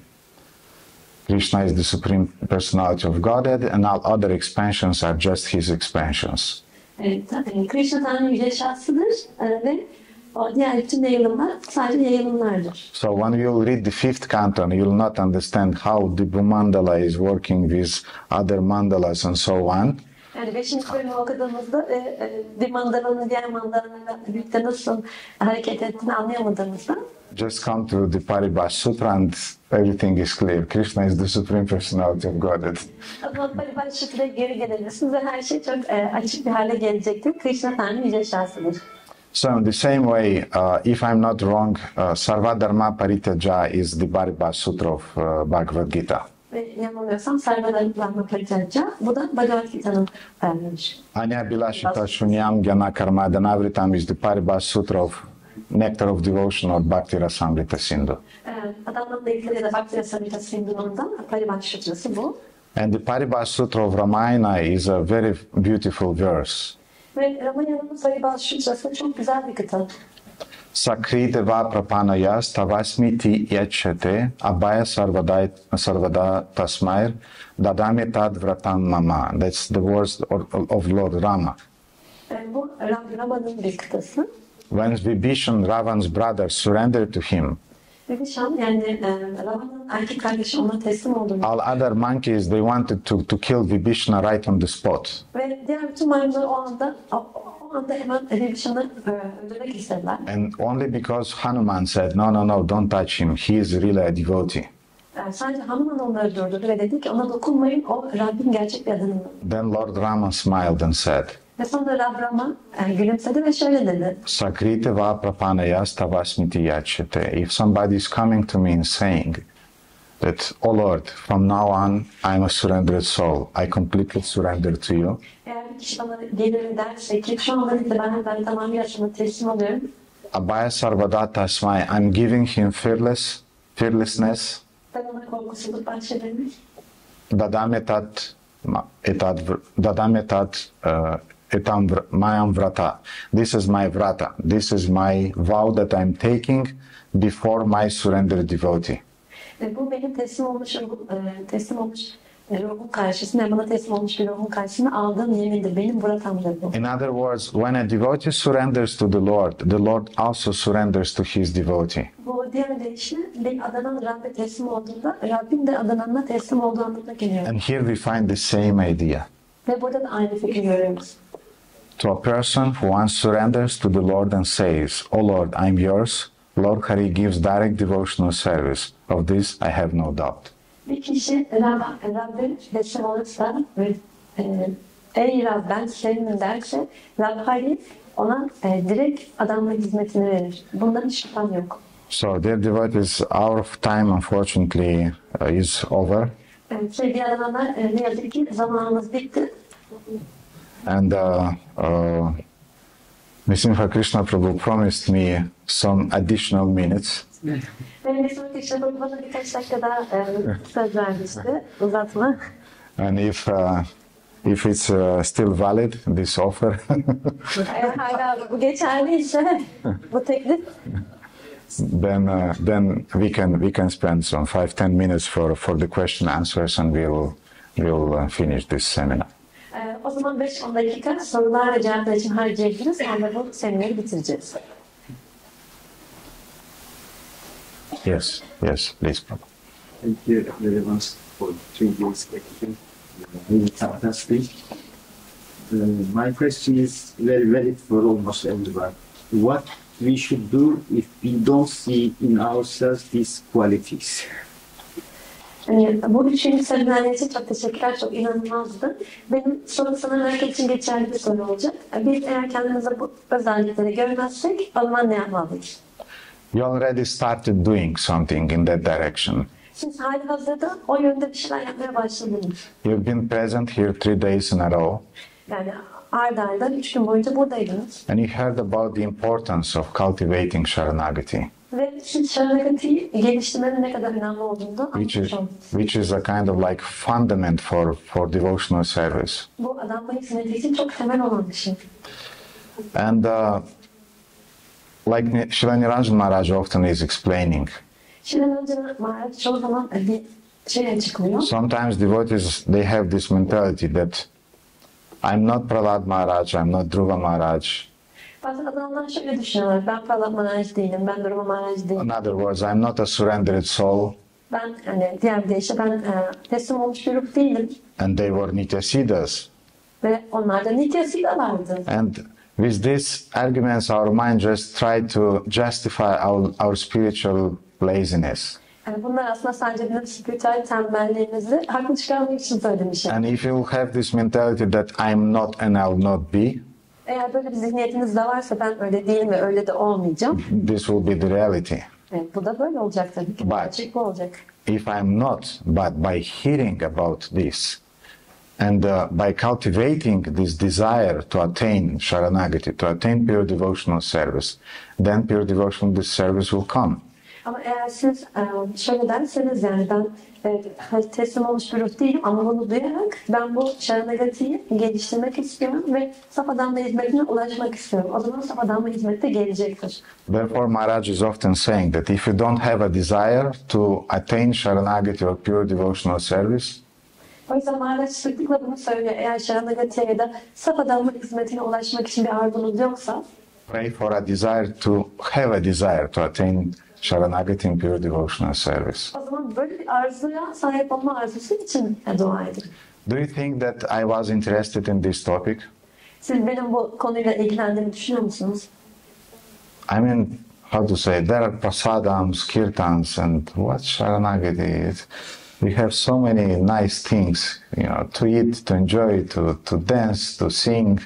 Krishna is the Supreme Personality of Godhead, and all other expansions are just his expansions. Evet, Krishna Tanrı yüce şahsıdır ve o diğer bütün yayılımlar sadece yayılımlardır. So when you will read the 5th canto, you will not understand how the Bhumandala is working with other mandalas and so on. Yani 5. bölümü okuduğumuzda bir mandalanın diğer mandalanayla birlikte nasıl hareket ettiğini anlayamadığımızda just come to the Paribas Sutra and everything is clear. Krishna is the Supreme Personality of Godhead. o zaman Paribas Sutra'ya geri gelebilirsiniz ve her şey çok açık bir hale gelecektir. Krishna Tanrı yüce şahsıdır. So in the same way, if I'm not wrong, Sarvadharma Paritaja is the Paribas Sutra of Bhagavad Gita. Ve yanılmıyorsam Sarvadharma Paritaja, bu da Bhagavad Gita'nın vermiş. Anya Bilashita Shunyam Gyana Karmadanavritam is the Paribas Sutra of Nectar of Devotion or Bhakti Rasamrita Sindhu. Adamlarla ilgili ya da Bhakti Rasamrita Sindhu'nun da Paribas Sutrası bu. And the Paribas Sutra of Ramayana is a very beautiful verse. Ve Ramayana'nın Paribas Sutrası çok güzel bir kıta. Sakriteva prapanayas tavasmiti yachate abhaya sarvada tasmair dadame tad vratam mama. That's the words of Lord Rama. Bu Rama'nın bir kıtası. When Vibhishan, Ravan's brother, surrendered to him, Vibhishan yani Rama'nın erkek kardeşi ona teslim olduğunu all other monkeys, they wanted to kill Vibhishana right on the spot. ve diğer bütün maymunlar o anda hemen Vibhishan'ı öldürmek istediler. And only because Hanuman said, no, don't touch him. He is really a devotee. Sadece Hanuman onları durdurdu ve dedi ki ona dokunmayın, o Rabbin gerçek bir adamı. Then Lord Rama smiled and said, Ve sonra Rama gülümsedi ve şöyle dedi. Sakriteva prapanayas tavasmiti yachate. If somebody is coming to me and saying that, oh Lord, from now on I'm a surrendered soul. I completely surrender to you. Eğer bir kişi bana gelir ve derse ki şu anda ben tamam yaşamı teslim oluyorum. Abhaya sarvada tasmai. I'm giving him fearlessness. Ben ona korkusuzluk bahşederim. Dadametat etam mayam vrata. This is my vrata. This is my vow that I'm taking before my surrendered devotee. Bu benim teslim olmuş ruhun karşısında, bana teslim olmuş bir ruhun karşısında aldığım yemindir. Benim vratamdır bu. In other words, when a devotee surrenders to the Lord also surrenders to his devotee. Bu diğer deyişle bir adanan Rabbe teslim olduğunda, Rabbin de adananına teslim olduğu anlamına geliyor. And here we find the same idea. Ve burada da aynı fikri görüyoruz. To a person who once surrenders to the Lord and says, "Oh Lord, I'm yours," Lord Hari gives direct devotional service. Of this I have no doubt. Bir kişi Rabbe teslim olursa ve ey Rab ben seninim derse Rab Hari ona direkt adamla hizmetini verir. Bundan hiç şüphem yok. So, dear devotees, our time unfortunately is over. Sevgili adamlar, ne yazık ki zamanımız bitti. And Nisimha Krishna Prabhu promised me some additional minutes. Benim Nisimha Krishna Prabhu bana birkaç dakika daha söz vermişti, uzatma. And if it's still valid, this offer, Eğer hala bu geçerliyse, bu teklif, then we can spend some 5-10 minutes for the question answers, and we'll finish this seminar. O zaman 5-10 dakika sorular ve cevaplar için harcayabiliriz. Sonra bu semineri bitireceğiz. Yes, please, Prabhu. Thank you very much for 3 days lecture. Really fantastic. My question is very valid for almost everyone. What we should do if we don't see in ourselves these qualities? Bu üçüncü seminerler için çok teşekkürler, çok inanılmazdı. Benim sorum sanırım herkes için geçerli bir soru olacak. Biz eğer kendimizde bu özellikleri görmezsek o zaman ne yapmalıyız? You already started doing something in that direction. Siz hali hazırda o yönde bir şeyler yapmaya başladınız. You've been present here 3 days in a row. Yani arda arda 3 gün boyunca buradaydınız. And you heard about the importance of cultivating Sharanagati, Ve siz Sharanagati'yi geliştirmenin ne kadar önemli olduğunu da anlatacağım. which is a kind of like fundament for devotional service. Bu adamla hizmeti için çok temel olan bir şey. And like Srila Niranjan Maharaj often is explaining, Niranjan Maharaj çoğu zaman bir şey açıklıyor. sometimes devotees, they have this mentality that I'm not Prahlad Maharaj, I'm not Dhruva Maharaj. Bazı adamlar şöyle düşünüyorlar. Ben Prahlad Maharaj değilim, ben Dhruva Maharaj değilim. In other words, I'm not a surrendered soul. Ben diğer bir deyişle ben teslim olmuş bir ruh değilim. And they were Nityasiddhas. Ve onlarda nityası da vardı. And with these arguments, our mind just try to justify our spiritual laziness. Yani bunlar aslında sadece bizim spiritüel tembelliğimizi haklı çıkarmak için söylemiş. And if you have this mentality that I'm not and I'll not be, Eğer böyle bir zihniyetiniz de varsa ben öyle değilim ve öyle de olmayacağım. this will be the reality. Bu da böyle olacak tabii ki. Gerçek bu olacak. If I'm not, but by hearing about this and by cultivating this desire to attain Sharanagati, to attain pure devotional service, then pure devotional service will come. Ama eğer siz şöyle derseniz yani ben teslim olmuş bir ruh değilim ama bunu duyarak ben bu Sharanagati'yi geliştirmek istiyorum ve saf adamla hizmetine ulaşmak istiyorum. O zaman saf adamla hizmette gelecektir. Therefore, Maharaj is often saying that if you don't have a desire to attain Sharanagati or pure devotional service, O yüzden Maharaj sıklıkla bunu söylüyor. Eğer Sharanagati'ye ya da saf adamla hizmetine ulaşmak için bir arzunuz yoksa pray for a desire to have a desire to attain Sharanagati in pure devotional service. o zaman böyle bir arzuya sahip olma arzusu için dua edin. Do you think that I was interested in this topic? Siz benim bu konuyla ilgilendiğimi düşünüyor musunuz? I mean, how to say, there are prasadams, kirtans, and what Sharanagati? We have so many nice things, to eat, to enjoy, to dance, to sing.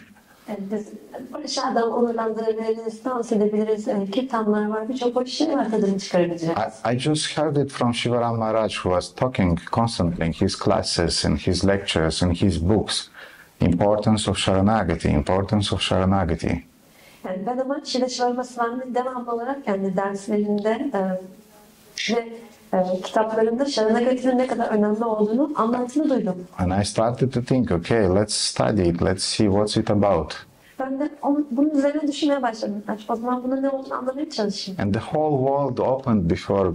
Biz Barış Adam onurlandırabiliriz, dans edebiliriz, kirtanlar var, birçok hoş şey var tadını çıkarabileceğiz. I just heard it from Shivaram Maharaj, who was talking constantly in his classes, in his lectures, in his books, importance of Sharanagati, importance of Sharanagati. Yani ben ama Şileşvarma Swami'nin devamlı olarak yani derslerinde ve kitaplarında Sharanagati'nin ne kadar önemli olduğunu anlattığını duydum. And I started to think, okay, let's study it, let's see what's it about. Ben de bunun üzerine düşünmeye başladım. O zaman bunun ne olduğunu anlamaya çalışayım. And the whole world opened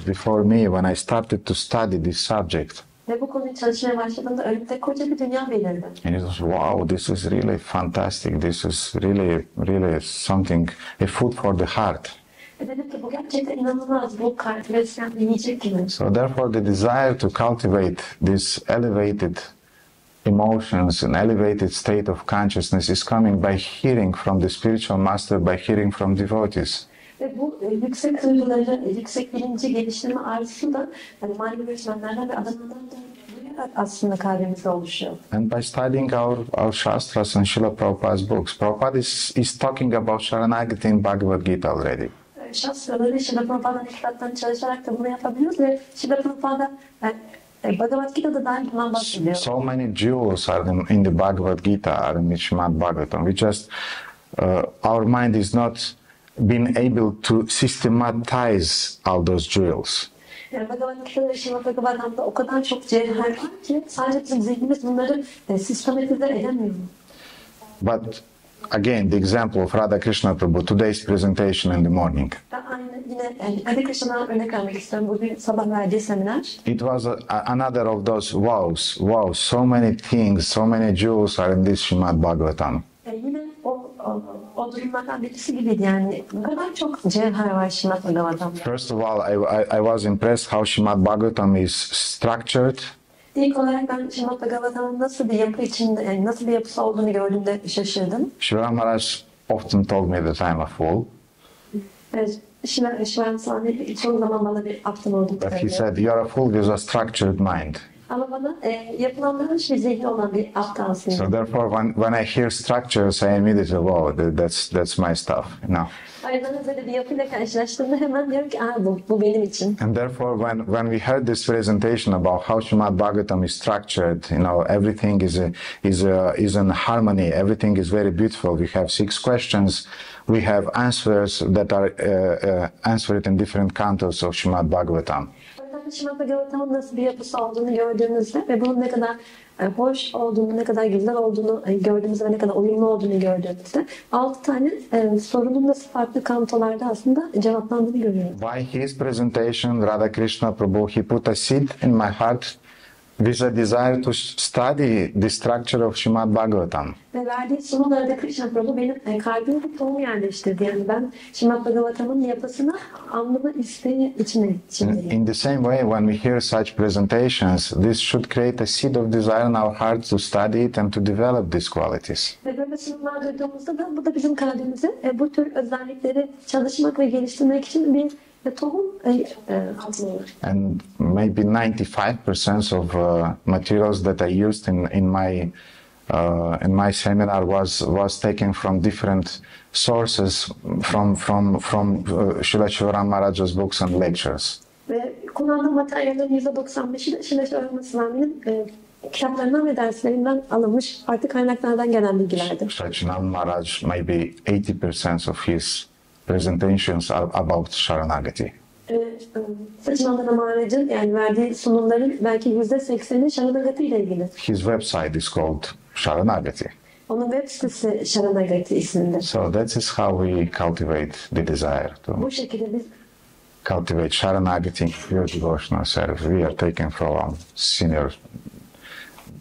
before me when I started to study this subject. Ve bu konuyu çalışmaya başladığımda önümde koca bir dünya belirdi. And it was, wow, this is really fantastic. This is really something, a food for the heart. Dedim ki bu gerçekten inanılmaz. Bu kalp besleyen bir yiyecek gibi. So therefore the desire to cultivate this elevated emotions and elevated state of consciousness is coming by hearing from the spiritual master, by hearing from devotees. Ve bu yüksek duyguları, yüksek bilinci geliştirme arzusu da hani manevi öğretmenlerden ve adamlardan da duyarak aslında kalbimizde oluşuyor. And by studying our Shastras and Srila Prabhupada's books, Prabhupada is talking about Sharanagati in Bhagavad Gita already. Shastraları Srila Prabhupada'nın kitaplarını çalışarak da bunu yapabiliyoruz ve Srila Prabhupada Bhagavad Gita'da dahi bundan bahsediyor. So many jewels are in the Bhagavad Gita, are in the Srimad Bhagavatam. We just, our mind is not been able to systematize all those jewels. Yani Bhagavad Gita'da ve Srimad Bhagavatam'da o kadar çok cevher var ki sadece bizim zihnimiz bunları sistematize edemiyor. But again, the example of Radha Krishna Prabhu, today's presentation in the morning. Ben aynı yine Radha Krishna'dan örnek vermek istiyorum. Bugün sabah verdiği seminer. It was another of those wow, so many things, so many jewels are in this Srimad Bhagavatam. Yine o durumlardan birisi gibiydi yani. Bu kadar çok cevher var Srimad Bhagavatam'da. First of all, I was impressed how Srimad Bhagavatam is structured. İlk olarak ben Srimad Bhagavatam'ın nasıl bir yapı içinde, yani nasıl bir yapısı olduğunu gördüğümde şaşırdım. Shiva Maharaj often told me that I'm a fool. Shiva Swami çoğu zaman bana bir aptal olduğunu But he söylüyor. said, you're a fool with a structured mind. Ama bana yapılandırılmış bir zihni olan bir aptalsın. So therefore, when I hear structures, I immediately, wow, that's my stuff. No. O yüzden böyle bir yapıyla karşılaştığımda hemen diyorum ki bu benim için. And therefore, when we heard this presentation about how Srimad Bhagavatam is structured, everything is in harmony. Everything is very beautiful. We have 6 questions. We have answers that are answered in different cantos of Srimad Bhagavatam. Srimad Bhagavatam'ın nasıl bir yapısı olduğunu gördüğümüzde ve bunun ne kadar hoş olduğunu, ne kadar güzel olduğunu gördüğümüzde ve ne kadar uyumlu olduğunu gördüğümüzde 6 tane sorunun nasıl farklı kantolarda aslında cevaplandığını görüyoruz. By his presentation, Radha Krishna Prabhu, he put a seed in my heart with a desire to study the structure of Srimad Bhagavatam. Ve verdiği sunumlarda Krishna Prabhu benim kalbime bir tohum yerleştirdi. Yani ben Srimad Bhagavatam'ın yapısını anlama isteği içindeyim. In the same way, when we hear such presentations, this should create a seed of desire in our hearts to study it and to develop these qualities. Ve böyle sunumlar duyduğumuzda da bu da bizim kalbimize bu tür özellikleri çalışmak ve geliştirmek için bir tohum atmıyor. And maybe 95% of materials that I used in my seminar was taken from different sources from Srila Shivaram Maharaj's books and lectures. Ve kullandığım materyallerin %95'i de Srila Shivaram Swami'nin kitaplarından ve derslerinden alınmış farklı kaynaklardan gelen bilgilerdir. Shivaram Maharaj, maybe 80% of his presentations are about Sharanagati. Saçmalama Maharaj'ın yani verdiği sunumların belki %80'i Sharanagati ile ilgili. His website is called Sharanagati. Onun web sitesi Sharanagati isminde. So that is how we cultivate the desire to Bu şekilde biz cultivate Sharanagati in pure devotional service. We are taken from senior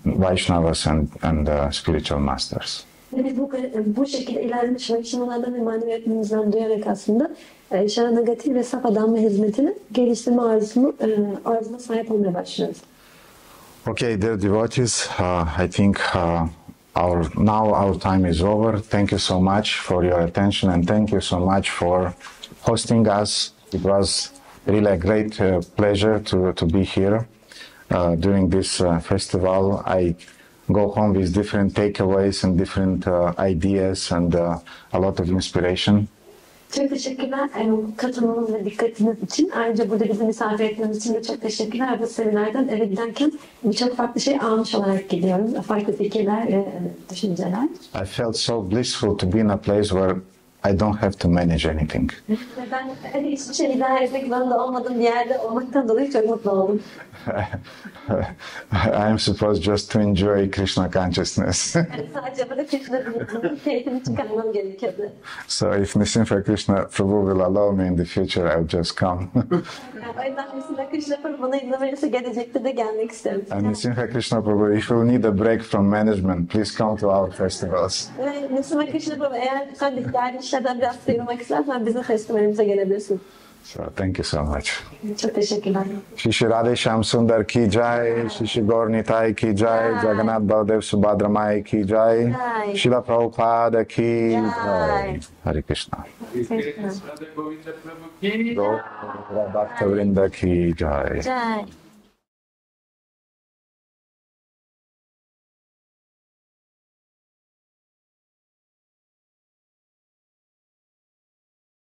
Vaishnavas and spiritual masters. ve biz bu şekilde ilerlemiş Vaishnavalardan ve maneviyatımızdan duyarak aslında Sharanagati ve saf adamla hizmetini geliştirme arzuna sahip olmaya başlıyoruz. Okay, dear devotees, I think our time is over. Thank you so much for your attention and thank you so much for hosting us. It was really a great pleasure to be here during this festival. I go home with different takeaways and different ideas and a lot of inspiration. Çok teşekkürler katılımınız ve dikkatiniz için. Ayrıca burada bizi misafir etmeniz için de çok teşekkürler. Bu seminerden eve giderken birçok farklı şey almış olarak gidiyorum. Farklı fikirler ve düşünceler. I felt so blissful to be in a place where I don't have to manage anything. Ben hiçbir şey idare etmek zorunda olmadığım bir yerde olmaktan dolayı çok mutlu oldum. I am supposed just to enjoy Krishna consciousness. Sadece burada Krishna'nın keyfini çıkarmam gerekiyordu. So if Nisimha Krishna Prabhu will allow me in the future, I'll just come. O yüzden mesela Krishna Prabhu bana izin verirse gelecekte de gelmek isterim. And Nisimha Krishna Prabhu, if you need a break from management, please come to our festivals. Ve Nisimha Krishna Prabhu eğer sen de değerli işlerden biraz sıyrılmak istersen bizim festivalimize gelebilirsin. So thank you so much. Çok teşekkürler. Shri Radhe Shyam Sundar ki jai, Shri Gaur Nitai ki jai, Jagannath Baladev Subhadra Mai ki jai, Srila Prabhupada ki jai. Hare Krishna. Radha Govinda Prabhu ki Radha Govinda ki jai. Jai.